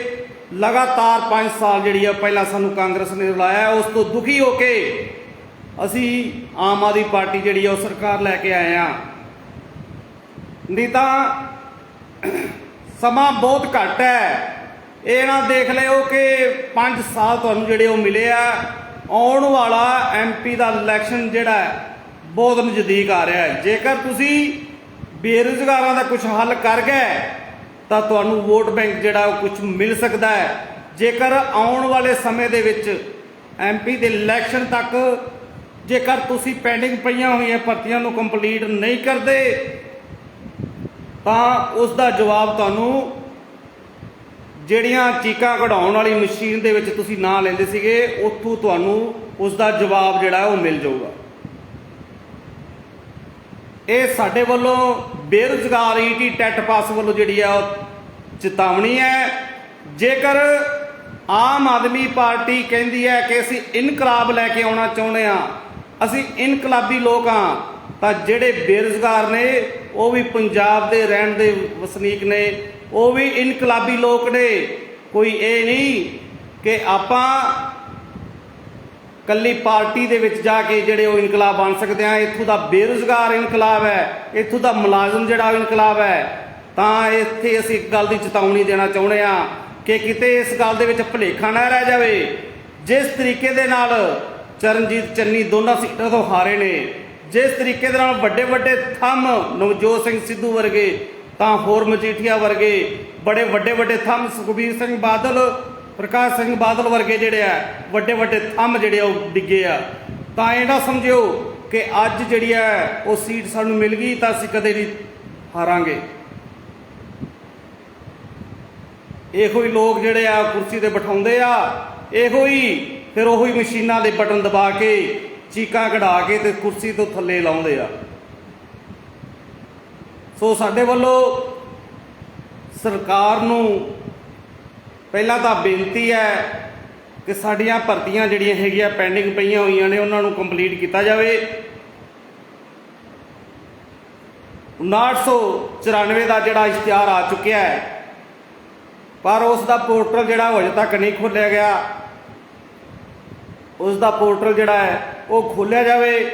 ਲਗਾਤਾਰ 5 ਸਾਲ ਜਿਹੜੀ ਆ ਪਹਿਲਾਂ ਸਾਨੂੰ ਕਾਂਗਰਸ ਨੇ ਰੁਲਾਇਆ, ਉਸ ਤੋਂ ਦੁਖੀ ਹੋ ਕੇ ਅਸੀਂ ਆਮ ਆਦਮੀ ਪਾਰਟੀ ਜਿਹੜੀ ਆ ਉਹ ਸਰਕਾਰ ਲੈ ਕੇ ਆਏ ਆ। ਨਹੀਂ ਤਾਂ ਸਮਾਂ ਬਹੁਤ ਘੱਟ ਹੈ। ਇਹ ਨਾ ਦੇਖ ਲਿਓ ਕਿ 5 ਸਾਲ ਤੁਹਾਨੂੰ ਜਿਹੜੇ ਉਹ ਮਿਲੇ ਆ। ਆਉਣ ਵਾਲਾ MP ਦਾ ਇਲੈਕਸ਼ਨ ਜਿਹੜਾ ਹੈ ਬਹੁਤ ਨਜ਼ਦੀਕ ਆ ਰਿਹਾ ਹੈ। ਜੇਕਰ ਤੁਸੀਂ ਬੇਰੁਜ਼ਗਾਰਾਂ ਦਾ ਕੁਝ ਹੱਲ ਕਰ ਗਏ ਤਾਂ ਤੁਹਾਨੂੰ ਵੋਟ ਬੈਂਕ ਜਿਹੜਾ ਉਹ ਕੁਝ ਮਿਲ ਸਕਦਾ ਹੈ। ਜੇਕਰ ਆਉਣ ਵਾਲੇ ਸਮੇਂ ਦੇ ਵਿੱਚ MP ਦੇ ਇਲੈਕਸ਼ਨ ਤੱਕ ਜੇਕਰ ਤੁਸੀਂ ਪੈਂਡਿੰਗ ਪਈਆਂ ਹੋਈਆਂ ਭਰਤੀਆਂ ਨੂੰ ਕੰਪਲੀਟ ਨਹੀਂ ਕਰਦੇ ਤਾਂ ਉਸ ਦਾ ਜਵਾਬ ਤੁਹਾਨੂੰ ਜਿਹੜੀਆਂ ਚੀਕਾਂ ਕਢਾਉਣ ਵਾਲੀ ਮਸ਼ੀਨ ਦੇ ਵਿੱਚ ਤੁਸੀਂ ਨਾਂ ਲੈਂਦੇ ਸੀਗੇ ਉੱਥੋਂ ਤੁਹਾਨੂੰ ਉਸ ਦਾ ਜਵਾਬ ਜਿਹੜਾ ਉਹ ਮਿਲ ਜਾਊਗਾ। ਇਹ ਸਾਡੇ ਵੱਲੋਂ ਬੇਰੁਜ਼ਗਾਰ ET ਟੈਟ ਪਾਸ ਵੱਲੋਂ ਜਿਹੜੀ ਆ ਉਹ ਚੇਤਾਵਨੀ ਹੈ। ਜੇਕਰ ਆਮ ਆਦਮੀ ਪਾਰਟੀ ਕਹਿੰਦੀ ਹੈ ਕਿ ਅਸੀਂ ਇਨਕਲਾਬ ਲੈ ਕੇ ਆਉਣਾ ਚਾਹੁੰਦੇ ਹਾਂ, ਅਸੀਂ ਇਨਕਲਾਬੀ ਲੋਕ ਹਾਂ, ਤਾਂ ਜਿਹੜੇ ਬੇਰੁਜ਼ਗਾਰ ਨੇ ਉਹ ਵੀ ਪੰਜਾਬ ਦੇ ਰਹਿਣ ਦੇ ਵਸਨੀਕ ਨੇ, ਉਹ ਵੀ ਇਨਕਲਾਬੀ ਲੋਕ ਨੇ। ਕੋਈ ਇਹ ਨਹੀਂ ਕਿ ਆਪਾਂ ਕੱਲੀ ਪਾਰਟੀ ਦੇ ਵਿੱਚ ਜਾ ਕੇ ਜਿਹੜੇ ਉਹ ਇਨਕਲਾਬ ਬਣ ਸਕਦੇ ਆ। ਇੱਥੋਂ ਦਾ ਬੇਰੁਜ਼ਗਾਰ ਇਨਕਲਾਬ ਹੈ, ਇੱਥੋਂ ਦਾ ਮੁਲਾਜ਼ਮ ਜਿਹੜਾ ਇਨਕਲਾਬ ਹੈ। ਤਾਂ ਇੱਥੇ ਅਸੀਂ ਇੱਕ ਗੱਲ ਦੀ ਚੇਤਾਵਨੀ ਦੇਣਾ ਚਾਹੁੰਦੇ ਆ ਕਿ ਕਿਤੇ ਇਸ ਗੱਲ ਦੇ ਵਿੱਚ ਭੁਲੇਖਾ ਨਾ ਰਹਿ ਜਾਵੇ। ਜਿਸ ਤਰੀਕੇ ਦੇ ਨਾਲ ਚਰਨਜੀਤ ਚੰਨੀ ਦੋਨਾਂ ਸੀਟਾਂ ਤੋਂ ਹਾਰੇ ਨੇ, ਜਿਸ ਤਰੀਕੇ ਦੇ ਨਾਲ ਵੱਡੇ ਵੱਡੇ ਥੰਮ ਨਵਜੋਤ ਸਿੰਘ ਸਿੱਧੂ ਵਰਗੇ, ਤਾਂ ਹੋਰ ਮਜੀਠੀਆ ਵਰਗੇ ਬੜੇ ਵੱਡੇ ਥੰਮ, ਸੁਖਬੀਰ ਸਿੰਘ ਬਾਦਲ, ਪ੍ਰਕਾਸ਼ ਸਿੰਘ ਬਾਦਲ ਵਰਗੇ ਜਿਹੜੇ ਆ ਵੱਡੇ ਥੰਮ ਜਿਹੜੇ ਉਹ ਡਿੱਗੇ ਆ। ਤਾਂ ਇਹ ਨਾ ਸਮਝਿਓ ਕਿ ਅੱਜ ਜਿਹੜੀ ਹੈ ਉਹ ਸੀਟ ਸਾਨੂੰ ਮਿਲ ਗਈ ਤਾਂ ਅਸੀਂ ਕਦੇ ਨਹੀਂ ਹਾਰਾਂਗੇ। ਇਹੋ ਹੀ ਲੋਕ ਜਿਹੜੇ ਆ ਕੁਰਸੀ ਤੇ ਬਿਠਾਉਂਦੇ ਆ, ਇਹੋ ਹੀ ਫਿਰ ਉਹੀ ਮਸ਼ੀਨਾਂ ਦੇ ਬਟਨ ਦਬਾ ਕੇ ਚੀਕਾਂ ਕਢਾ ਕੇ ਤੇ ਕੁਰਸੀ ਤੋਂ ਥੱਲੇ ਲਾਉਂਦੇ ਆ। ਸੋ ਸਾਡੇ ਵੱਲੋਂ ਸਰਕਾਰ ਨੂੰ ਪਹਿਲਾਂ ਤਾਂ ਬੇਨਤੀ ਹੈ ਕਿ ਸਾਡੀਆਂ ਭਰਤੀਆਂ ਜਿਹੜੀਆਂ ਹੈਗੀਆਂ ਪੈਂਡਿੰਗ ਪਈਆਂ ਹੋਈਆਂ ਨੇ ਉਹਨਾਂ ਨੂੰ ਕੰਪਲੀਟ ਕੀਤਾ ਜਾਵੇ। 5994 ਦਾ ਜਿਹੜਾ ਇਸ਼ਤਿਹਾਰ ਆ ਚੁੱਕਿਆ ਹੈ, ਪਰ ਉਸ ਦਾ ਪੋਰਟਲ ਜਿਹੜਾ ਅਜੇ ਤੱਕ ਨਹੀਂ ਖੋਲ੍ਹਿਆ ਗਿਆ। ਉਸ ਦਾ ਪੋਰਟਲ ਜਿਹੜਾ ਹੈ ਉਹ ਖੋਲ੍ਹਿਆ ਜਾਵੇ।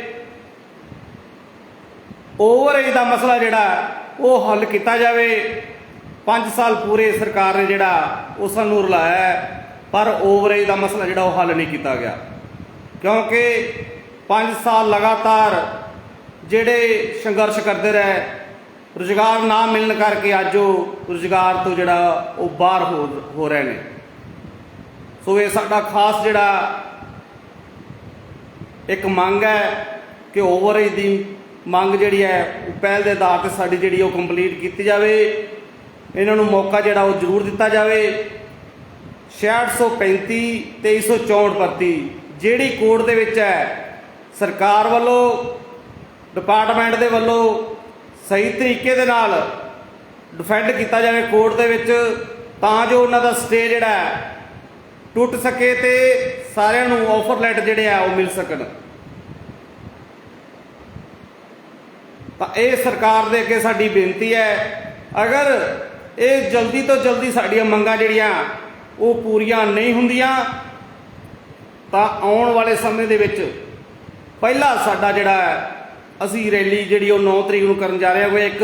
ਓਵਰਏਜ ਦਾ ਮਸਲਾ ਜਿਹੜਾ ਉਹ ਹੱਲ ਕੀਤਾ ਜਾਵੇ। 5 ਸਾਲ ਪੂਰੇ ਸਰਕਾਰ ਨੇ ਜਿਹੜਾ ਉਹ ਸਾਨੂੰ ਰੁਲਾਇਆ ਹੈ, ਪਰ ਓਵਰਏਜ ਦਾ ਮਸਲਾ ਜਿਹੜਾ ਉਹ ਹੱਲ ਨਹੀਂ ਕੀਤਾ ਗਿਆ। ਕਿਉਂਕਿ 5 ਸਾਲ ਲਗਾਤਾਰ ਜਿਹੜੇ ਸੰਘਰਸ਼ ਕਰਦੇ ਰਹੇ, ਰੁਜ਼ਗਾਰ ਨਾ ਮਿਲਣ ਕਰਕੇ ਅੱਜ ਉਹ ਰੁਜ਼ਗਾਰ ਤੋਂ ਜਿਹੜਾ ਉਹ ਬਾਹਰ ਹੋ ਰਹੇ ਨੇ। ਸੋ ਇਹ ਸਾਡਾ ਖਾਸ ਜਿਹੜਾ ਇੱਕ ਮੰਗ ਹੈ ਕਿ ਓਵਰਏਜ ਦੀ ਮੰਗ ਜਿਹੜੀ ਹੈ ਉਹ ਪਹਿਲ ਦੇ ਆਧਾਰ 'ਤੇ ਸਾਡੀ ਜਿਹੜੀ ਉਹ ਕੰਪਲੀਟ ਕੀਤੀ ਜਾਵੇ। ਇਹਨਾਂ ਨੂੰ ਮੌਕਾ ਜਿਹੜਾ ਉਹ ਜ਼ਰੂਰ ਦਿੱਤਾ ਜਾਵੇ। 6635 2364 ਭਰਤੀ ਜਿਹੜੀ ਕੋਰਟ ਦੇ ਵਿੱਚ ਹੈ, ਸਰਕਾਰ ਵੱਲੋਂ, ਡਿਪਾਰਟਮੈਂਟ ਦੇ ਵੱਲੋਂ ਸਹੀ ਤਰੀਕੇ ਦੇ ਨਾਲ ਡਿਫੈਂਡ ਕੀਤਾ ਜਾਵੇ ਕੋਰਟ ਦੇ ਵਿੱਚ, ਤਾਂ ਜੋ ਉਹਨਾਂ ਦਾ ਸਟੇ ਜਿਹੜਾ ਟੁੱਟ ਸਕੇ ਤੇ ਸਾਰਿਆਂ ਨੂੰ ਆਫਰ ਲੈਟਰ ਜਿਹੜੇ ਆ ਉਹ ਮਿਲ ਸਕਣ। ਤਾਂ ਇਹ ਸਰਕਾਰ ਦੇ ਅੱਗੇ ਸਾਡੀ ਬੇਨਤੀ ਹੈ, ਅਗਰ ਇਹ ਜਲਦੀ ਤੋਂ ਜਲਦੀ ਸਾਡੀਆਂ ਮੰਗਾਂ ਜਿਹੜੀਆਂ ਉਹ ਪੂਰੀਆਂ ਨਹੀਂ ਹੁੰਦੀਆਂ ਤਾਂ ਆਉਣ ਵਾਲੇ ਸਮੇਂ ਦੇ ਵਿੱਚ ਪਹਿਲਾ ਸਾਡਾ ਜਿਹੜਾ ਅਸੀਂ ਰੈਲੀ ਜਿਹੜੀ ਉਹ 9 ਤਰੀਕ ਨੂੰ ਕਰਨ ਜਾ ਰਹੇ ਹਾਂ, ਕੋਈ ਇੱਕ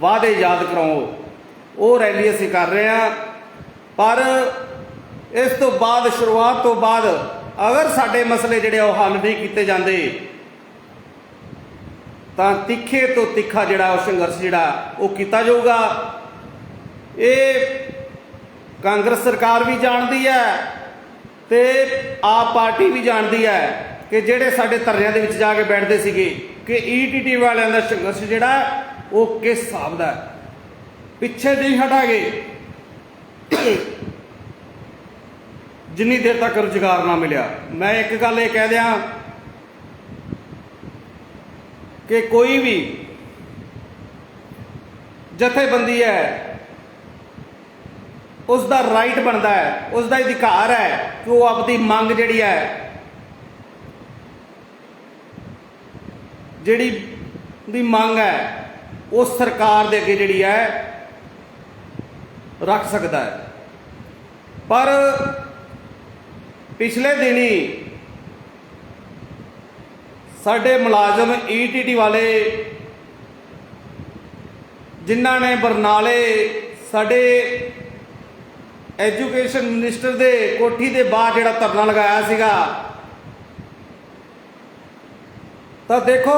ਵਾਅਦੇ ਯਾਦ ਕਰਾਓ, ਉਹ ਰੈਲੀ ਅਸੀਂ ਕਰ ਰਹੇ ਹਾਂ। ਪਰ ਇਸ ਤੋਂ ਬਾਅਦ, ਸ਼ੁਰੂਆਤ ਤੋਂ ਬਾਅਦ ਅਗਰ ਸਾਡੇ ਮਸਲੇ ਜਿਹੜੇ ਉਹ ਹੱਲ ਨਹੀਂ ਕੀਤੇ ਜਾਂਦੇ ਤਾਂ ਤਿੱਖੇ ਤੋਂ ਤਿੱਖਾ ਜਿਹੜਾ ਉਹ ਸੰਘਰਸ਼ ਜਿਹੜਾ ਉਹ ਕੀਤਾ ਜਾਊਗਾ। ਇਹ ਕਾਂਗਰਸ ਸਰਕਾਰ ਵੀ ਜਾਣਦੀ ਹੈ ਤੇ ਆਪ ਪਾਰਟੀ ਵੀ ਜਾਣਦੀ ਹੈ ਕਿ ਜਿਹੜੇ ਸਾਡੇ ਧਰਨਿਆਂ ਦੇ ਵਿੱਚ ਜਾ ਕੇ ਬੈਠਦੇ ਸੀਗੇ ਕਿ ਈਟੀਟੀ ਵਾਲਿਆਂ ਦਾ ਸੰਘਰਸ਼ ਜਿਹੜਾ ਉਹ ਕਿਸ ਹਿਸਾਬ ਦਾ ਪਿੱਛੇ ਨਹੀਂ ਹਟਾਂਗੇ ਜਿੰਨੀ ਦੇਰ ਤੱਕ ਰੁਜ਼ਗਾਰ ਨਾ ਮਿਲਿਆ। ਮੈਂ ਇੱਕ ਗੱਲ ਇਹ ਕਹਿ ਦਿਆਂ ਕਿ ਕੋਈ ਵੀ ਜਥੇਬੰਦੀ ਹੈ, ਉਸ ਦਾ ਰਾਈਟ ਬਣਦਾ ਹੈ, ਉਸ ਦਾ ਅਧਿਕਾਰ ਹੈ ਕਿ ਉਹ ਆਪਣੀ ਮੰਗ ਜਿਹੜੀ ਹੈ, ਜਿਹੜੀ ਦੀ ਮੰਗ ਹੈ, ਉਹ ਸਰਕਾਰ ਦੇ ਅੱਗੇ ਜਿਹੜੀ ਹੈ ਰੱਖ ਸਕਦਾ ਹੈ। ਪਰ ਪਿਛਲੇ ਦਿਨੀ ਸਾਡੇ ਮੁਲਾਜ਼ਮ ਈਟੀਟੀ ਵਾਲੇ ਜਿਨ੍ਹਾਂ ਨੇ ਬਰਨਾਲੇ ਸਾਡੇ ਐਜੂਕੇਸ਼ਨ ਮਿਨਿਸਟਰ ਦੇ ਕੋਠੀ ਦੇ ਬਾਹਰ ਜਿਹੜਾ ਧਰਨਾ ਲਗਾਇਆ ਸੀਗਾ, ਤਾਂ ਦੇਖੋ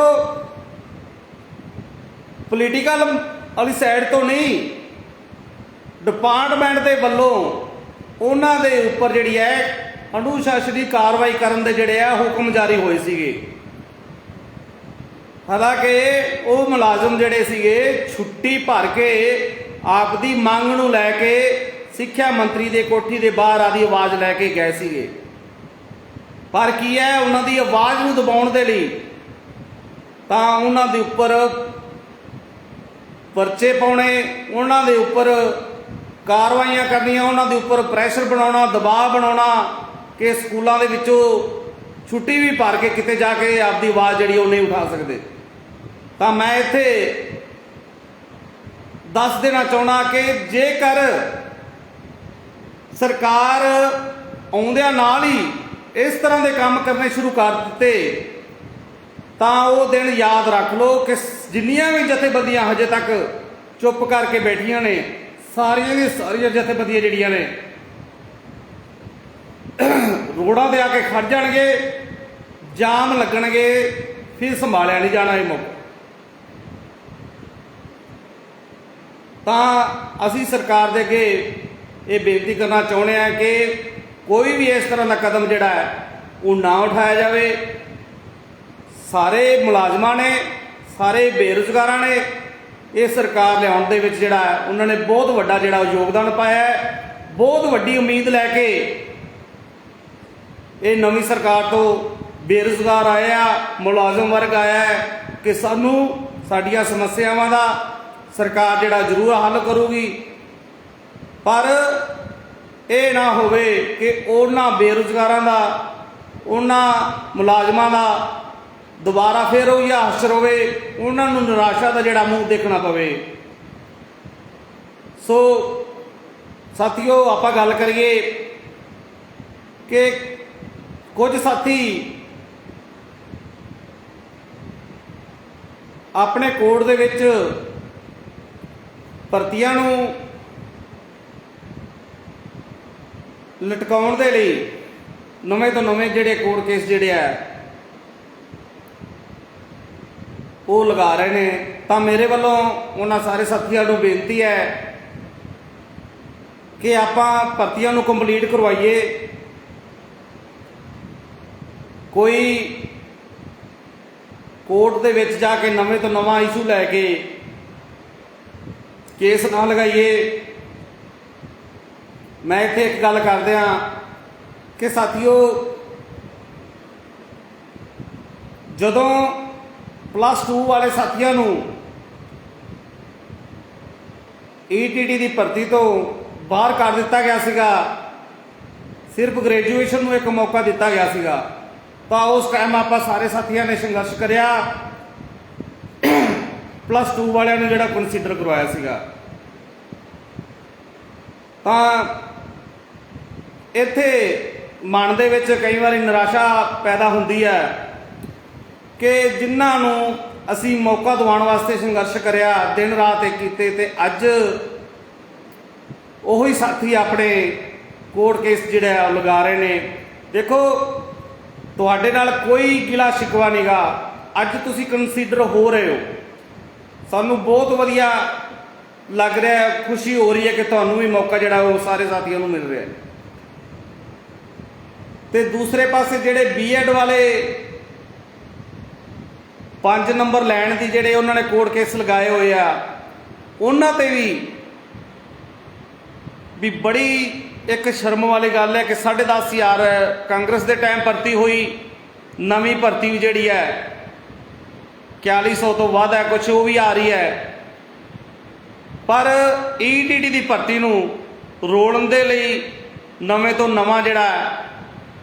ਪੋਲੀਟੀਕਲ ਵਾਲੀ ਸਾਈਡ ਤੋਂ ਨਹੀਂ, ਡਿਪਾਰਟਮੈਂਟ ਦੇ ਵੱਲੋਂ ਉਹਨਾਂ ਦੇ ਉੱਪਰ ਜਿਹੜੀ ਹੈ ਅਨੁਸ਼ਾਸਨੀ ਕਾਰਵਾਈ ਕਰਨ ਦੇ ਜਿਹੜੇ ਆ ਹੁਕਮ ਜਾਰੀ ਹੋਏ ਸੀਗੇ। ਹਾਲਾਂਕਿ ਉਹ ਮੁਲਾਜ਼ਮ ਜਿਹੜੇ ਸੀਗੇ ਛੁੱਟੀ ਭਰ ਕੇ ਆਪਦੀ ਮੰਗ ਨੂੰ ਲੈ ਕੇ ਸਿੱਖਿਆ ਮੰਤਰੀ ਦੇ ਕੋਠੀ ਦੇ ਬਾਹਰ ਆਦੀ ਆਵਾਜ਼ ਲੈ ਕੇ ਗਏ ਸੀਗੇ। ਪਰ ਕੀ ਹੈ, ਉਹਨਾਂ ਦੀ ਆਵਾਜ਼ ਨੂੰ ਦਬਾਉਣ ਦੇ ਲਈ ਤਾਂ ਉਹਨਾਂ ਦੇ ਉੱਪਰ ਪਰਚੇ ਪਾਉਣੇ, ਉਹਨਾਂ ਦੇ ਉੱਪਰ ਕਾਰਵਾਈਆਂ ਕਰਨੀਆਂ, ਉਹਨਾਂ ਦੇ ਉੱਪਰ ਪ੍ਰੈਸ਼ਰ ਬਣਾਉਣਾ, ਦਬਾਅ ਬਣਾਉਣਾ ਕਿ ਸਕੂਲਾਂ ਦੇ ਵਿੱਚੋਂ ਛੁੱਟੀ ਵੀ ਭਰ ਕੇ ਕਿਤੇ ਜਾ ਕੇ ਆਪਦੀ ਆਵਾਜ਼ ਜਿਹੜੀ ਉਹ ਨਹੀਂ ਉਠਾ ਸਕਦੇ। ਤਾਂ ਮੈਂ ਇੱਥੇ ਦੱਸ ਦੇਣਾ ਚਾਹੁੰਦਾ ਕਿ ਜੇਕਰ ਸਰਕਾਰ ਆਉਂਦਿਆਂ ਨਾਲ ਹੀ ਇਸ ਤਰ੍ਹਾਂ ਦੇ ਕੰਮ ਕਰਨੇ ਸ਼ੁਰੂ ਕਰ ਦਿੱਤੇ ਤਾਂ ਉਹ ਦਿਨ ਯਾਦ ਰੱਖ ਲਓ ਕਿ ਜਿੰਨੀਆਂ ਵੀ ਜਥੇਬੰਦੀਆਂ ਹਜੇ ਤੱਕ ਚੁੱਪ ਕਰਕੇ ਬੈਠੀਆਂ ਨੇ, ਸਾਰੀਆਂ ਦੀਆਂ ਸਾਰੀਆਂ ਜਥੇਬੰਦੀਆਂ ਜਿਹੜੀਆਂ ਨੇ ਰੋਡਾਂ 'ਤੇ ਆ ਕੇ ਖੜ ਜਾਣਗੇ, ਜਾਮ ਲੱਗਣਗੇ, ਫਿਰ ਸੰਭਾਲਿਆ ਨਹੀਂ ਜਾਣਾ ਇਹ ਮੌਕਾ। ਤਾਂ ਅਸੀਂ ਸਰਕਾਰ ਦੇ ਅੱਗੇ ਇਹ ਬੇਨਤੀ ਕਰਨਾ ਚਾਹੁੰਦੇ ਹਾਂ ਕਿ ਕੋਈ ਵੀ ਇਸ ਤਰ੍ਹਾਂ ਦਾ ਕਦਮ ਜਿਹੜਾ ਹੈ ਉਹ ਨਾ ਉਠਾਇਆ ਜਾਵੇ। ਸਾਰੇ ਮੁਲਾਜ਼ਮਾਂ ਨੇ, ਸਾਰੇ ਬੇਰੁਜ਼ਗਾਰਾਂ ਨੇ ਇਹ ਸਰਕਾਰ ਲਿਆਉਣ ਦੇ ਵਿੱਚ ਜਿਹੜਾ ਹੈ ਉਹਨਾਂ ਨੇ ਬਹੁਤ ਵੱਡਾ ਜਿਹੜਾ ਯੋਗਦਾਨ ਪਾਇਆ ਹੈ। ਬਹੁਤ ਵੱਡੀ ਉਮੀਦ ਲੈ ਕੇ ਇਹ ਨਵੀਂ ਸਰਕਾਰ ਤੋਂ ਬੇਰੁਜ਼ਗਾਰ ਆਏ ਆ, ਮੁਲਾਜ਼ਮ ਵਰਗ ਆਇਆ ਹੈ ਕਿ ਸਾਨੂੰ ਸਾਡੀਆਂ ਸਮੱਸਿਆਵਾਂ ਦਾ ਸਰਕਾਰ ਜਿਹੜਾ ਜ਼ਰੂਰ ਹੱਲ ਕਰੂਗੀ। ਪਰ ਇਹ ਨਾ ਹੋਵੇ ਕਿ ਉਹਨਾਂ ਬੇਰੁਜ਼ਗਾਰਾਂ ਦਾ, ਉਹਨਾਂ ਮੁਲਾਜ਼ਮਾਂ ਦਾ ਦੁਬਾਰਾ ਫਿਰ ਉਹੀ ਹਾਸ਼ਰ ਹੋਵੇ, ਉਹਨਾਂ ਨੂੰ ਨਿਰਾਸ਼ਾ ਦਾ ਜਿਹੜਾ ਮੂੰਹ ਦੇਖਣਾ ਪਵੇ। ਸੋ ਸਾਥੀਓ, ਆਪਾਂ ਗੱਲ ਕਰੀਏ ਕਿ ਕੁਝ ਸਾਥੀ ਆਪਣੇ ਕੋਡ ਦੇ ਵਿੱਚ ਭਰਤੀਆਂ ਨੂੰ ਲਟਕਾਉਣ ਦੇ ਲਈ ਨਵੇਂ ਤੋਂ ਨਵੇਂ ਜਿਹੜੇ ਕੋਰਟ ਕੇਸ ਜਿਹੜੇ ਆ ਉਹ ਲਗਾ ਰਹੇ ਨੇ। ਤਾਂ ਮੇਰੇ ਵੱਲੋਂ ਉਹਨਾਂ ਸਾਰੇ ਸਾਥੀਆਂ ਨੂੰ ਬੇਨਤੀ ਹੈ ਕਿ ਆਪਾਂ ਭਰਤੀਆਂ ਨੂੰ ਕੰਪਲੀਟ ਕਰਵਾਈਏ। ਕੋਈ ਕੋਰਟ ਦੇ ਵਿੱਚ ਜਾ ਕੇ ਨਵੇਂ ਤੋਂ ਨਵਾਂ ਇਸ਼ੂ ਲੈ ਕੇ ਕੇਸ ਨਾ ਲਗਾਈਏ। ਮੈਂ ਇੱਥੇ ਇੱਕ ਗੱਲ ਕਰਦੇ ਹਾਂ ਕਿ ਸਾਥੀਓ, ਜਦੋਂ +2 ਵਾਲੇ ਸਾਥੀਆਂ ਨੂੰ ਈਟੀਟੀ ਦੀ ਭਰਤੀ ਤੋਂ ਬਾਹਰ ਕਰ ਦਿੱਤਾ ਗਿਆ ਸੀਗਾ, ਸਿਰਫ ਗ੍ਰੈਜੂਏਸ਼ਨ ਨੂੰ ਇੱਕ ਮੌਕਾ ਦਿੱਤਾ ਗਿਆ ਸੀਗਾ, ਤਾਂ ਉਸ ਟਾਈਮ ਆਪਾਂ ਸਾਰੇ ਸਾਥੀਆਂ ਨੇ ਸੰਘਰਸ਼ ਕਰਿਆ, +2 ਵਾਲਿਆਂ ਨੂੰ ਜਿਹੜਾ ਕੰਸੀਡਰ ਕਰਵਾਇਆ ਸੀਗਾ। ਤਾਂ ਇੱਥੇ ਮਨ ਦੇ ਵਿੱਚ ਕਈ ਵਾਰੀ ਨਿਰਾਸ਼ਾ ਪੈਦਾ ਹੁੰਦੀ ਹੈ ਕਿ ਜਿਨ੍ਹਾਂ ਨੂੰ ਅਸੀਂ ਮੌਕਾ ਦਿਵਾਉਣ ਵਾਸਤੇ ਸੰਘਰਸ਼ ਕਰਿਆ, ਦਿਨ ਰਾਤ ਇੱਕ ਕੀਤੇ, ਤੇ ਅੱਜ ਉਹੀ ਸਾਥੀ ਆਪਣੇ ਕੋਰਟ ਕੇਸ ਜਿਹੜਾ ਉਹ ਲਗਾ ਰਹੇ ਨੇ। ਦੇਖੋ, ਤੁਹਾਡੇ ਨਾਲ ਕੋਈ ਗਿਲਾ ਸ਼ਿਕਵਾ ਨਹੀਂਗਾ। ਅੱਜ ਤੁਸੀਂ ਕੰਸੀਡਰ ਹੋ ਰਹੇ ਹੋ, ਸਾਨੂੰ ਬਹੁਤ ਵਧੀਆ ਲੱਗ ਰਿਹਾ, ਖੁਸ਼ੀ ਹੋ ਰਹੀ ਹੈ ਕਿ ਤੁਹਾਨੂੰ ਵੀ ਮੌਕਾ ਜਿਹੜਾ ਉਹ ਸਾਰੇ ਸਾਥੀਆਂ ਨੂੰ ਮਿਲ ਰਿਹਾ ਹੈ। ਤੇ ਦੂਸਰੇ ਪਾਸੇ ਜਿਹੜੇ ਬੀਐਡ ਵਾਲੇ 5 ਨੰਬਰ ਲੈਣ ਦੀ ਜਿਹੜੇ ਉਹਨਾਂ ਨੇ ਕੋਰਟ ਕੇਸ ਲਗਾਏ ਹੋਏ ਆ, ਉਹਨਾਂ ਤੇ ਵੀ ਬੜੀ ਇੱਕ ਸ਼ਰਮ ਵਾਲੀ ਗੱਲ ਹੈ ਕਿ 10,500 ਕਾਂਗਰਸ ਦੇ ਟਾਈਮ ਭਰਤੀ ਹੋਈ, ਨਵੀਂ ਭਰਤੀ ਵੀ ਜਿਹੜੀ ਹੈ 4100 ਤੋਂ ਵੱਧ ਹੈ, ਕੁਛ ਉਹ ਵੀ ਆ ਰਹੀ ਹੈ। ਪਰ ਈਟੀਟੀ ਦੀ ਭਰਤੀ ਨੂੰ ਰੋਲਣ ਦੇ ਲਈ ਨਵੇਂ ਤੋਂ ਨਵਾਂ ਜਿਹੜਾ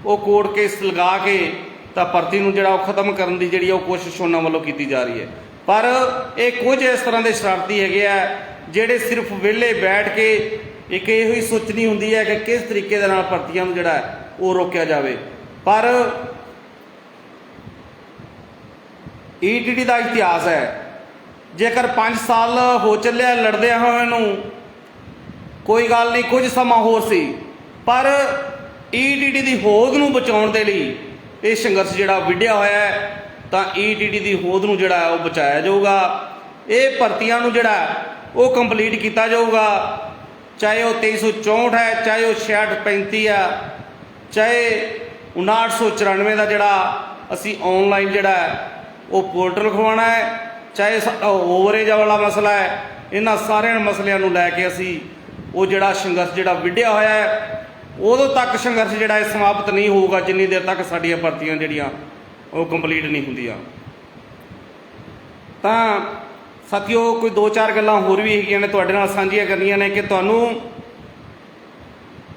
ਉਹ ਕੋਰਟ ਕੇਸ ਲਗਾ ਕੇ ਤਾਂ ਭਰਤੀ ਨੂੰ ਜਿਹੜਾ ਉਹ ਖਤਮ ਕਰਨ ਦੀ ਜਿਹੜੀ ਉਹ ਕੋਸ਼ਿਸ਼ ਉਹਨਾਂ ਵੱਲੋਂ ਕੀਤੀ ਜਾ ਰਹੀ ਹੈ। ਪਰ ਇਹ ਕੁਝ ਇਸ ਤਰ੍ਹਾਂ ਦੇ ਸ਼ਰਾਰਤੀ ਹੈਗੇ ਆ ਜਿਹੜੇ ਸਿਰਫ ਵਿਹਲੇ ਬੈਠ ਕੇ ਇੱਕ ਇਹੋ ਹੀ ਸੋਚਣੀ ਹੁੰਦੀ ਹੈ ਕਿ ਕਿਸ ਤਰੀਕੇ ਦੇ ਨਾਲ ਭਰਤੀਆਂ ਨੂੰ ਜਿਹੜਾ ਉਹ ਰੋਕਿਆ ਜਾਵੇ। ਪਰ ਈਟੀਟੀ ਦਾ ਇਤਿਹਾਸ ਹੈ, ਜੇਕਰ 5 ਸਾਲ ਹੋ ਚੱਲਿਆ ਲੜਦਿਆਂ ਹੋਏ ਨੂੰ, ਕੋਈ ਗੱਲ ਨਹੀਂ, ਕੁਝ ਸਮਾਂ ਹੋਰ ਸੀ, ਪਰ ਈਟੀਟੀ ਦੀ ਹੋਂਦ ਨੂੰ ਬਚਾਉਣ ਦੇ ਲਈ ਇਹ ਸੰਘਰਸ਼ ਜਿਹੜਾ ਵਿੱਢਿਆ ਹੋਇਆ ਹੈ, ਤਾਂ ਈਟੀਟੀ ਦੀ ਹੋਂਦ ਨੂੰ ਜਿਹੜਾ ਉਹ ਬਚਾਇਆ ਜਾਊਗਾ। ਇਹ ਭਰਤੀਆਂ ਨੂੰ ਜਿਹੜਾ ਉਹ ਕੰਪਲੀਟ ਕੀਤਾ ਜਾਊਗਾ, ਚਾਹੇ ਉਹ 2364 ਹੈ, ਚਾਹੇ ਉਹ 6635 ਆ, ਚਾਹੇ 5994 ਦਾ ਜਿਹੜਾ ਅਸੀਂ ਆਨਲਾਈਨ ਜਿਹੜਾ ਉਹ ਪੋਰਟਲ ਖਵਾਉਣਾ ਹੈ, ਚਾਹੇ ਸਾਡਾ ਓਵਰੇਜ ਵਾਲਾ ਮਸਲਾ ਹੈ। ਇਹਨਾਂ ਸਾਰਿਆਂ ਮਸਲਿਆਂ ਨੂੰ ਲੈ ਕੇ ਅਸੀਂ ਉਹ ਜਿਹੜਾ ਸੰਘਰਸ਼ ਜਿਹੜਾ ਵਿੱਢਿਆ ਹੋਇਆ ਹੈ, ਉਦੋਂ ਤੱਕ ਸੰਘਰਸ਼ ਜਿਹੜਾ ਇਹ ਸਮਾਪਤ ਨਹੀਂ ਹੋਊਗਾ ਜਿੰਨੀ ਦੇਰ ਤੱਕ ਸਾਡੀਆਂ ਭਰਤੀਆਂ ਜਿਹੜੀਆਂ ਉਹ ਕੰਪਲੀਟ ਨਹੀਂ ਹੁੰਦੀਆਂ। ਤਾਂ ਸਾਥੀਓ, ਕੋਈ 2-4 ਗੱਲਾਂ ਹੋਰ ਵੀ ਹੈਗੀਆਂ ਨੇ ਤੁਹਾਡੇ ਨਾਲ ਸਾਂਝੀਆਂ ਕਰਨੀਆਂ ਨੇ ਕਿ ਤੁਹਾਨੂੰ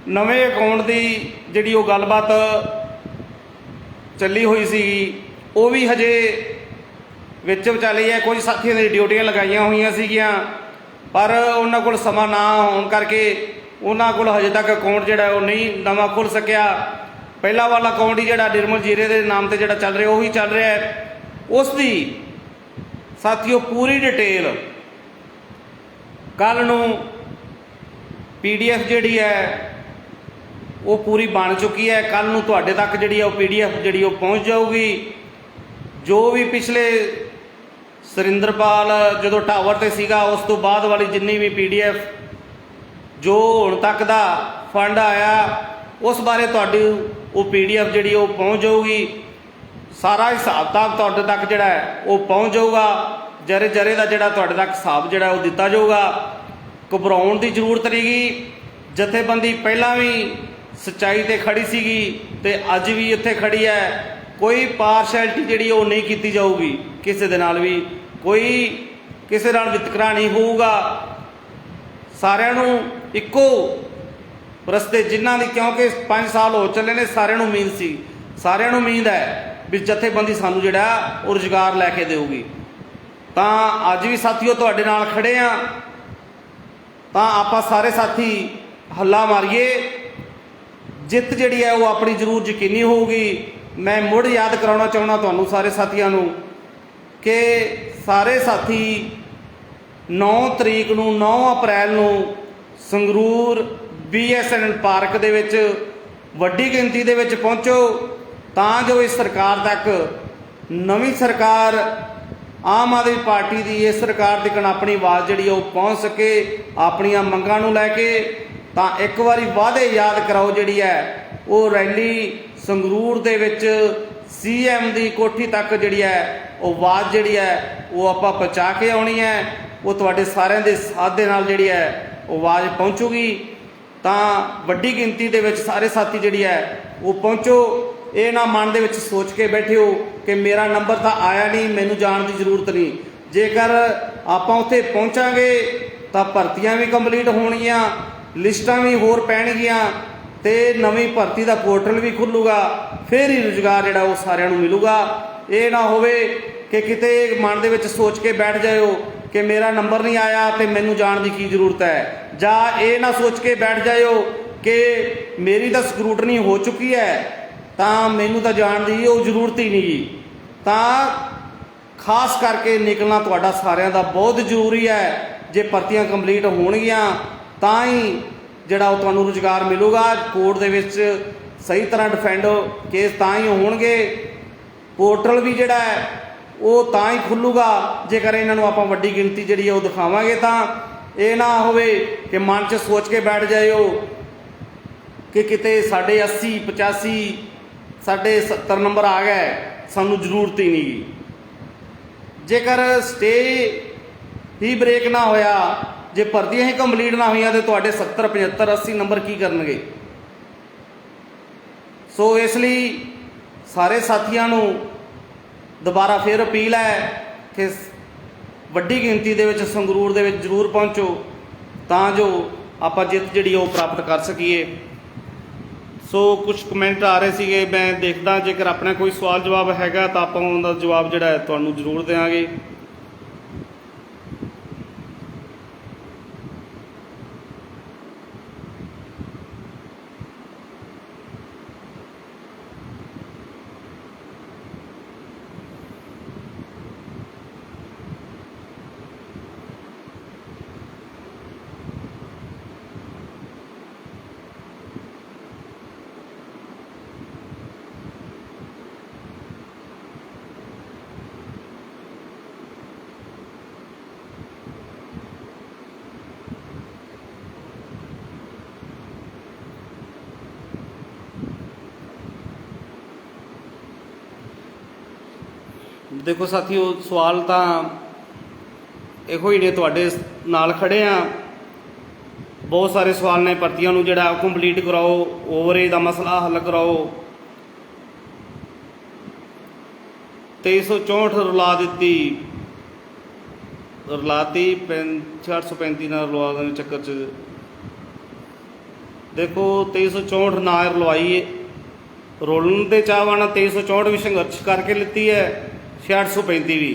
ਨਵੇਂ ਅਕਾਊਂਟ ਦੀ ਜਿਹੜੀ ਉਹ ਗੱਲਬਾਤ ਚੱਲੀ ਹੋਈ ਸੀਗੀ, ਉਹ ਵੀ ਹਜੇ ਵਿੱਚ ਵਿਚਾਲੇ ਹੈ। ਕੁਝ ਸਾਥੀਆਂ ਦੀ ਡਿਊਟੀਆਂ ਲਗਾਈਆਂ ਹੋਈਆਂ ਸੀਗੀਆਂ, ਪਰ ਉਹਨਾਂ ਕੋਲ ਸਮਾਂ ਨਾ ਹੋਣ ਕਰਕੇ ਉਹਨਾਂ ਕੋਲ ਹਜੇ ਤੱਕ ਅਕਾਊਂਟ ਜਿਹੜਾ ਉਹ ਨਹੀਂ ਨਵਾਂ ਖੁੱਲ੍ਹ ਸਕਿਆ। ਪਹਿਲਾ ਵਾਲਾ ਅਕਾਊਂਟ ਹੀ ਜਿਹੜਾ ਨਿਰਮਲ ਜੀਰੇ ਦੇ ਨਾਮ 'ਤੇ ਜਿਹੜਾ ਚੱਲ ਰਿਹਾ ਉਹੀ ਚੱਲ ਰਿਹਾ ਹੈ। ਉਸ ਦੀ ਸਾਥੀਓ ਪੂਰੀ ਡਿਟੇਲ ਕੱਲ੍ਹ ਨੂੰ PDF ਜਿਹੜੀ ਹੈ ਉਹ ਪੂਰੀ ਬਣ ਚੁੱਕੀ ਹੈ। ਕੱਲ੍ਹ ਨੂੰ ਤੁਹਾਡੇ ਤੱਕ ਜਿਹੜੀ ਉਹ PDF ਜਿਹੜੀ ਉਹ ਪਹੁੰਚ ਜਾਊਗੀ। ਜੋ ਵੀ ਪਿਛਲੇ ਸੁਰਿੰਦਰਪਾਲ ਜਦੋਂ ਟਾਵਰ 'ਤੇ ਸੀਗਾ, ਉਸ ਤੋਂ ਬਾਅਦ ਵਾਲੀ ਜਿੰਨੀ ਵੀ PDF ਜੋ ਹੁਣ ਤੱਕ ਦਾ ਫੰਡ ਆਇਆ, ਉਸ ਬਾਰੇ ਤੁਹਾਡੀ ਉਹ PDF ਜਿਹੜੀ ਉਹ ਪਹੁੰਚ ਜਾਊਗੀ। ਸਾਰਾ ਹਿਸਾਬ ਕਿਤਾਬ ਤੁਹਾਡੇ ਤੱਕ ਜਿਹੜਾ ਹੈ ਉਹ ਪਹੁੰਚ ਜਾਊਗਾ। ਜਰੇ ਜਰੇ ਦਾ ਜਿਹੜਾ ਤੁਹਾਡੇ ਤੱਕ ਹਿਸਾਬ ਜਿਹੜਾ ਉਹ ਦਿੱਤਾ ਜਾਊਗਾ। ਘਬਰਾਉਣ ਦੀ ਜ਼ਰੂਰਤ ਨਹੀਂ ਗੀ। ਜਥੇਬੰਦੀ ਪਹਿਲਾਂ ਵੀ ਸੱਚਾਈ 'ਤੇ ਖੜੀ ਸੀਗੀ ਤੇ ਅੱਜ ਵੀ ਇੱਥੇ ਖੜੀ ਹੈ। ਕੋਈ ਪਾਰਸ਼ੈਲਿਟੀ ਜਿਹੜੀ ਉਹ ਨਹੀਂ ਕੀਤੀ ਜਾਊਗੀ, ਕਿਸੇ ਦੇ ਨਾਲ ਵੀ ਕੋਈ ਕਿਸੇ ਨਾਲ ਵਿਤਕਰਾ ਨਹੀਂ ਹੋਊਗਾ। ਸਾਰਿਆਂ ਨੂੰ ਇੱਕੋ ਰਸਤੇ ਜਿਨ੍ਹਾਂ ਦੀ, ਕਿਉਂਕਿ 5 ਸਾਲ ਹੋ ਚੱਲੇ ਨੇ, ਸਾਰਿਆਂ ਨੂੰ ਉਮੀਦ ਸੀ, ਸਾਰਿਆਂ ਨੂੰ ਉਮੀਦ ਹੈ ਵੀ ਜਥੇਬੰਦੀ ਸਾਨੂੰ ਜਿਹੜਾ ਉਹ ਰੁਜ਼ਗਾਰ ਲੈ ਕੇ ਦੇਊਗੀ। ਤਾਂ ਅੱਜ ਵੀ ਸਾਥੀਓ ਤੁਹਾਡੇ ਨਾਲ ਖੜੇ ਆ, ਤਾਂ ਆਪਾਂ ਸਾਰੇ ਸਾਥੀ ਹੱਲਾ ਮਾਰੀਏ। ਜਿੱਤ ਜਿਹੜੀ ਹੈ ਉਹ ਆਪਣੀ ਜ਼ਰੂਰ ਯਕੀਨੀ ਹੋਊਗੀ। ਮੈਂ ਮੁੜ ਯਾਦ ਕਰਾਉਣਾ ਚਾਹੁੰਦਾ ਤੁਹਾਨੂੰ ਸਾਰੇ ਸਾਥੀਆਂ ਨੂੰ ਕਿ ਸਾਰੇ ਸਾਥੀ 9 ਤਰੀਕ ਨੂੰ 9 ਅਪ੍ਰੈਲ ਨੂੰ ਸੰਗਰੂਰ BSN ਪਾਰਕ ਦੇ ਵਿੱਚ ਵੱਡੀ ਗਿਣਤੀ ਦੇ ਵਿੱਚ ਪਹੁੰਚੋ, ਤਾਂ ਜੋ ਇਸ ਸਰਕਾਰ ਤੱਕ, ਨਵੀਂ ਸਰਕਾਰ ਆਮ ਆਦਮੀ ਪਾਰਟੀ ਦੀ ਇਸ ਸਰਕਾਰ ਤੱਕ ਆਪਣੀ ਆਵਾਜ਼ ਜਿਹੜੀ ਉਹ ਪਹੁੰਚ ਸਕੇ। ਆਪਣੀਆਂ ਮੰਗਾਂ ਨੂੰ ਲੈ ਕੇ ਤਾਂ ਇੱਕ ਵਾਰੀ ਵਾਅਦੇ ਯਾਦ ਕਰਾਓ, ਜਿਹੜੀ ਹੈ ਉਹ ਰੈਲੀ ਸੰਗਰੂਰ ਦੇ ਵਿੱਚ CM ਦੀ ਕੋਠੀ ਤੱਕ ਜਿਹੜੀ ਹੈ ਉਹ ਆਵਾਜ਼ ਜਿਹੜੀ ਹੈ ਉਹ ਆਪਾਂ ਪਹੁੰਚਾ ਕੇ ਆਉਣੀ ਹੈ। ਉਹ ਤੁਹਾਡੇ ਸਾਰਿਆਂ ਦੇ ਸਾਥ ਦੇ ਨਾਲ ਜਿਹੜੀ ਹੈ ਉਹ ਆਵਾਜ਼ ਪਹੁੰਚੂਗੀ। ਤਾਂ ਵੱਡੀ ਗਿਣਤੀ ਦੇ ਵਿੱਚ ਸਾਰੇ ਸਾਥੀ ਜਿਹੜੀ ਹੈ ਉਹ ਪਹੁੰਚੋ। ਇਹ ਨਾ ਮਨ ਦੇ ਵਿੱਚ ਸੋਚ ਕੇ ਬੈਠਿਓ ਕਿ ਮੇਰਾ ਨੰਬਰ ਤਾਂ ਆਇਆ ਨਹੀਂ, ਮੈਨੂੰ ਜਾਣ ਦੀ ਜ਼ਰੂਰਤ ਨਹੀਂ। ਜੇਕਰ ਆਪਾਂ ਉੱਥੇ ਪਹੁੰਚਾਂਗੇ ਤਾਂ ਭਰਤੀਆਂ ਵੀ ਕੰਪਲੀਟ ਹੋਣਗੀਆਂ, ਲਿਸਟਾਂ ਵੀ ਹੋਰ ਪੈਣਗੀਆਂ ਤੇ ਨਵੀਂ ਭਰਤੀ ਦਾ ਪੋਰਟਲ ਵੀ ਖੁੱਲੂਗਾ। ਫਿਰ ਹੀ ਰੁਜ਼ਗਾਰ ਜਿਹੜਾ ਉਹ ਸਾਰਿਆਂ ਨੂੰ ਮਿਲੂਗਾ। ਇਹ ਨਾ ਹੋਵੇ ਕਿ ਕਿਤੇ ਮਨ ਦੇ ਵਿੱਚ ਸੋਚ ਕੇ ਬੈਠ ਜਾਇਓ ਕਿ ਮੇਰਾ ਨੰਬਰ ਨਹੀਂ ਆਇਆ ਤੇ ਮੈਨੂੰ ਜਾਣ ਦੀ ਕੀ ਜ਼ਰੂਰਤ ਹੈ, ਜਾਂ ਇਹ ਨਾ ਸੋਚ ਕੇ ਬੈਠ ਜਾਇਓ ਕਿ ਮੇਰੀ ਤਾਂ ਸਕਰੂਟਨੀ ਹੋ ਚੁੱਕੀ ਹੈ ਤਾਂ ਮੈਨੂੰ ਤਾਂ ਜਾਣ ਦੀ ਉਹ ਜ਼ਰੂਰਤ ਹੀ ਨਹੀਂ। ਤਾਂ ਖਾਸ ਕਰਕੇ ਨਿਕਲਣਾ ਤੁਹਾਡਾ ਸਾਰਿਆਂ ਦਾ ਬਹੁਤ ਜ਼ਰੂਰੀ ਹੈ। ਜੇ ਭਰਤੀਆਂ ਕੰਪਲੀਟ ਹੋਣਗੀਆਂ ਤਾਂ ਹੀ ਜਿਹੜਾ ਉਹ ਤੁਹਾਨੂੰ ਰੁਜ਼ਗਾਰ ਮਿਲੂਗਾ। ਕੋਰਟ ਦੇ ਵਿੱਚ ਸਹੀ ਤਰ੍ਹਾਂ ਡਿਫੈਂਡ ਕੇਸ ਤਾਂ ਹੀ ਹੋਣਗੇ। ਪੋਰਟਲ ਵੀ ਜਿਹੜਾ ਹੈ ਉਹ ਤਾਂ ਹੀ ਖੁੱਲੂਗਾ ਜੇਕਰ ਇਹਨਾਂ ਨੂੰ ਆਪਾਂ ਵੱਡੀ ਗਿਣਤੀ ਜਿਹੜੀ ਹੈ ਉਹ ਦਿਖਾਵਾਂਗੇ। ਤਾਂ ਇਹ ਨਾ ਹੋਵੇ ਕਿ ਮਨ 'ਚ ਸੋਚ ਕੇ ਬੈਠ ਜਾਇਓ ਕਿ ਕਿਤੇ ਸਾਡੇ 80 85 ਸਾਡੇ 70 ਨੰਬਰ ਆ ਗਏ, ਸਾਨੂੰ ਜ਼ਰੂਰਤ ਹੀ ਨਹੀਂ। ਜੇਕਰ ਸਟੇ ਹੀ ਬ੍ਰੇਕ ਨਾ ਹੋਇਆ, ਜੇ ਭਰਤੀਆਂ ਹੀ ਕੰਪਲੀਟ ਨਾ ਹੋਈਆਂ ਤੇ ਤੁਹਾਡੇ 70 75 80 ਨੰਬਰ ਕੀ ਕਰਨਗੇ। ਸੋ ਇਸ ਲਈ ਸਾਰੇ ਸਾਥੀਆਂ ਨੂੰ ਦੁਬਾਰਾ ਫਿਰ ਅਪੀਲ ਹੈ ਕਿ ਵੱਡੀ ਗਿਣਤੀ ਦੇ ਵਿੱਚ ਸੰਗਰੂਰ ਦੇ ਵਿੱਚ ਜ਼ਰੂਰ ਪਹੁੰਚੋ ਤਾਂ ਜੋ ਆਪਾਂ ਜਿੱਤ ਜਿਹੜੀ ਉਹ ਪ੍ਰਾਪਤ ਕਰ ਸਕੀਏ। ਸੋ ਕੁਝ ਕਮੈਂਟ ਆ ਰਹੇ ਸੀਗੇ, ਮੈਂ ਦੇਖਦਾ ਜੇਕਰ ਆਪਣਾ ਕੋਈ ਸਵਾਲ ਜਵਾਬ ਹੈਗਾ ਤਾਂ ਆਪਾਂ ਉਹਦਾ ਜਵਾਬ ਜਿਹੜਾ ਹੈ ਤੁਹਾਨੂੰ ਜ਼ਰੂਰ ਦੇਵਾਂਗੇ। ਦੇਖੋ ਸਾਥੀਓ, ਸਵਾਲ ਤਾਂ ਇਹੋ ਹੀ ਨੇ, ਤੁਹਾਡੇ ਨਾਲ ਖੜੇ ਆ। ਬਹੁਤ ਸਾਰੇ ਸਵਾਲ ਨੇ, ਭਰਤੀਆਂ ਨੂੰ ਜਿਹੜਾ ਕੰਪਲੀਟ ਕਰਾਓ, ਓਵਰਏਜ ਦਾ ਮਸਲਾ ਹੱਲ ਕਰਾਓ। 2364 ਰੁਲਾਤੀ 835 ਨਾਲ ਰੁਲਵਾ ਦੇਣ ਚੱਕਰ 'ਚ ਦੇਖੋ 2364 ਨਾ ਰੁਲਵਾਈ, ਰੋਲਣ ਦੇ ਚਾਹਵਾਂ ਨਾਲ 2364 ਵੀ ਸੰਘਰਸ਼ ਕਰਕੇ ਲਿੱਤੀ ਹੈ, 835 ਵੀ।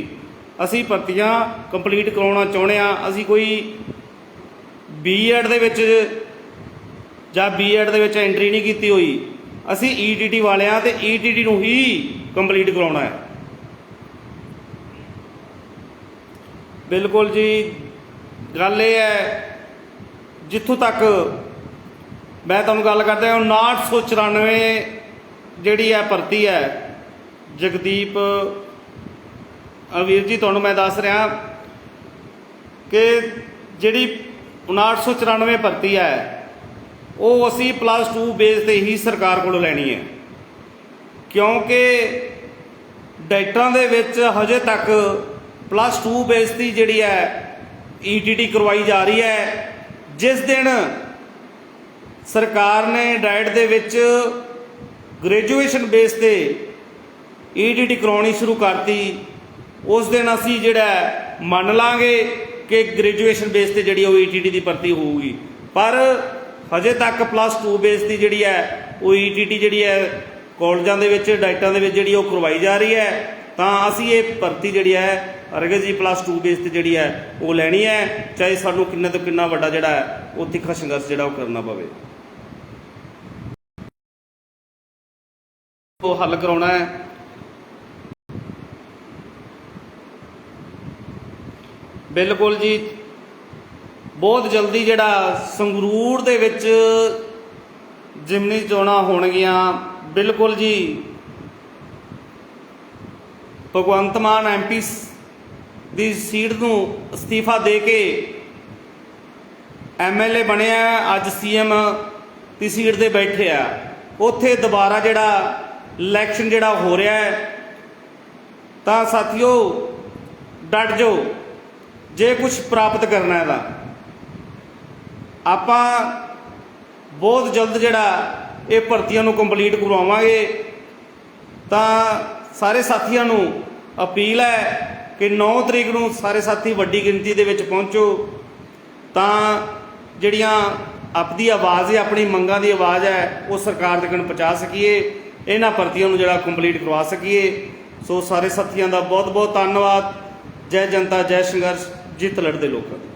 ਅਸੀਂ ਭਰਤੀਆਂ ਕੰਪਲੀਟ ਕਰਾਉਣਾ ਚਾਹੁੰਦੇ ਹਾਂ। ਅਸੀਂ ਕੋਈ ਬੀਐਡ ਦੇ ਵਿੱਚ ਜਾਂ ਬੀਐਡ ਦੇ ਵਿੱਚ ਐਂਟਰੀ ਨਹੀਂ ਕੀਤੀ ਹੋਈ। ਅਸੀਂ ਈਟੀਟੀ ਵਾਲਿਆਂ ਤੇ ਈਟੀਟੀ ਨੂੰ ਹੀ ਕੰਪਲੀਟ ਕਰਾਉਣਾ ਹੈ। ਬਿਲਕੁਲ ਜੀ, ਗੱਲ ਇਹ ਹੈ, ਜਿੱਥੋਂ ਤੱਕ ਮੈਂ ਤੁਹਾਨੂੰ ਗੱਲ ਕਰਦਾ 5994 ਜਿਹੜੀ ਹੈ ਭਰਤੀ ਹੈ, ਜਗਦੀਪ ਵੀਰ ਜੀ ਤੁਹਾਨੂੰ ਮੈਂ ਦੱਸ ਰਿਹਾ ਕਿ ਜਿਹੜੀ 5994 ਭਰਤੀ ਹੈ ਉਹ ਅਸੀਂ +2 ਬੇਸ ਤੇ ਹੀ ਸਰਕਾਰ ਕੋਲੋਂ ਲੈਣੀ ਹੈ, ਕਿਉਂਕਿ ਡਾਕਟਰਾਂ ਦੇ ਵਿੱਚ ਹਜੇ ਤੱਕ +2 ਬੇਸ ਦੀ ਜਿਹੜੀ ਹੈ ਈਟੀਟੀ ਕਰਵਾਈ ਜਾ ਰਹੀ ਹੈ। ਜਿਸ ਦਿਨ ਸਰਕਾਰ ਨੇ ਡਾਇਟ ਦੇ ਵਿੱਚ ਗ੍ਰੈਜੂਏਸ਼ਨ ਬੇਸ ਤੇ ਈਟੀਟੀ ਕਰਵਾਉਣੀ ਸ਼ੁਰੂ ਕਰਤੀ, ਉਸ ਦਿਨ ਅਸੀਂ ਜਿਹੜਾ ਮੰਨ ਲਾਂਗੇ ਕਿ ਗ੍ਰੈਜੂਏਸ਼ਨ ਬੇਸ ਤੇ ਜਿਹੜੀ ਉਹ ਈਟੀਟੀ ਦੀ ਭਰਤੀ ਹੋਊਗੀ। ਪਰ ਹਜੇ ਤੱਕ +2 ਬੇਸ ਦੀ ਜਿਹੜੀ ਹੈ ਉਹ ਈਟੀਟੀ ਜਿਹੜੀ ਹੈ ਕਾਲਜਾਂ ਦੇ ਵਿੱਚ ਡਾਇਟਾਂ ਦੇ ਵਿੱਚ ਜਿਹੜੀ ਉਹ ਕਰਵਾਈ ਜਾ ਰਹੀ ਹੈ। ਤਾਂ ਅਸੀਂ ਇਹ ਭਰਤੀ ਜਿਹੜੀ ਹੈ ਅਰਗਜ਼ ਜੀ +2 ਬੇਸ ਤੇ ਜਿਹੜੀ ਹੈ ਉਹ ਲੈਣੀ ਹੈ, ਚਾਹੇ ਸਾਨੂੰ ਕਿੰਨਾ ਤੋਂ ਕਿੰਨਾ ਵੱਡਾ ਜਿਹੜਾ ਹੈ ਉਹ ਤਿੱਖਾ ਸੰਘਰਸ਼ ਜਿਹੜਾ ਉਹ ਕਰਨਾ ਪਵੇ। ਉਹ ਹੱਲ ਕਰਾਉਣਾ ਹੈ। ਬਿਲਕੁਲ ਜੀ, ਬਹੁਤ ਜਲਦੀ ਜਿਹੜਾ ਸੰਗਰੂਰ ਦੇ ਵਿੱਚ ਜ਼ਿਮਨੀ ਚੋਣਾਂ ਹੋਣਗੀਆਂ। ਬਿਲਕੁਲ ਜੀ, ਭਗਵੰਤ ਮਾਨ MP ਦੀ ਸੀਟ ਨੂੰ ਅਸਤੀਫਾ ਦੇ ਕੇ MLA ਬਣਿਆ, ਅੱਜ CM ਦੀ ਸੀਟ 'ਤੇ ਬੈਠੇ ਆ। ਉੱਥੇ ਦੁਬਾਰਾ ਜਿਹੜਾ ਇਲੈਕਸ਼ਨ ਜਿਹੜਾ ਹੋ ਰਿਹਾ ਹੈ, ਤਾਂ ਸਾਥੀਓ ਡਟ ਜਾਓ। ਜੇ ਕੁਝ ਪ੍ਰਾਪਤ ਕਰਨਾ ਹੈ ਤਾਂ ਆਪਾਂ ਬਹੁਤ ਜਲਦ ਜਿਹੜਾ ਇਹ ਭਰਤੀਆਂ ਨੂੰ ਕੰਪਲੀਟ ਕਰਵਾਵਾਂਗੇ। ਤਾਂ ਸਾਰੇ ਸਾਥੀਆਂ ਨੂੰ ਅਪੀਲ ਹੈ ਕਿ 9 ਤਰੀਕ ਨੂੰ ਸਾਰੇ ਸਾਥੀ ਵੱਡੀ ਗਿਣਤੀ ਦੇ ਵਿੱਚ ਪਹੁੰਚੋ, ਤਾਂ ਜਿਹੜੀਆਂ ਆਪਣੀ ਆਵਾਜ਼ ਹੈ, ਆਪਣੀ ਮੰਗਾਂ ਦੀ ਆਵਾਜ਼ ਹੈ, ਉਹ ਸਰਕਾਰ ਤੱਕ ਪਹੁੰਚਾ ਸਕੀਏ, ਇਹਨਾਂ ਭਰਤੀਆਂ ਨੂੰ ਜਿਹੜਾ ਕੰਪਲੀਟ ਕਰਵਾ ਸਕੀਏ। ਸੋ ਸਾਰੇ ਸਾਥੀਆਂ ਦਾ ਬਹੁਤ ਬਹੁਤ ਧੰਨਵਾਦ। ਜੈ ਜਨਤਾ, ਜੈ ਸੰਘਰਸ਼, ਜਿੱਤ ਲੜਦੇ ਲੋਕਾਂ ਦੀ।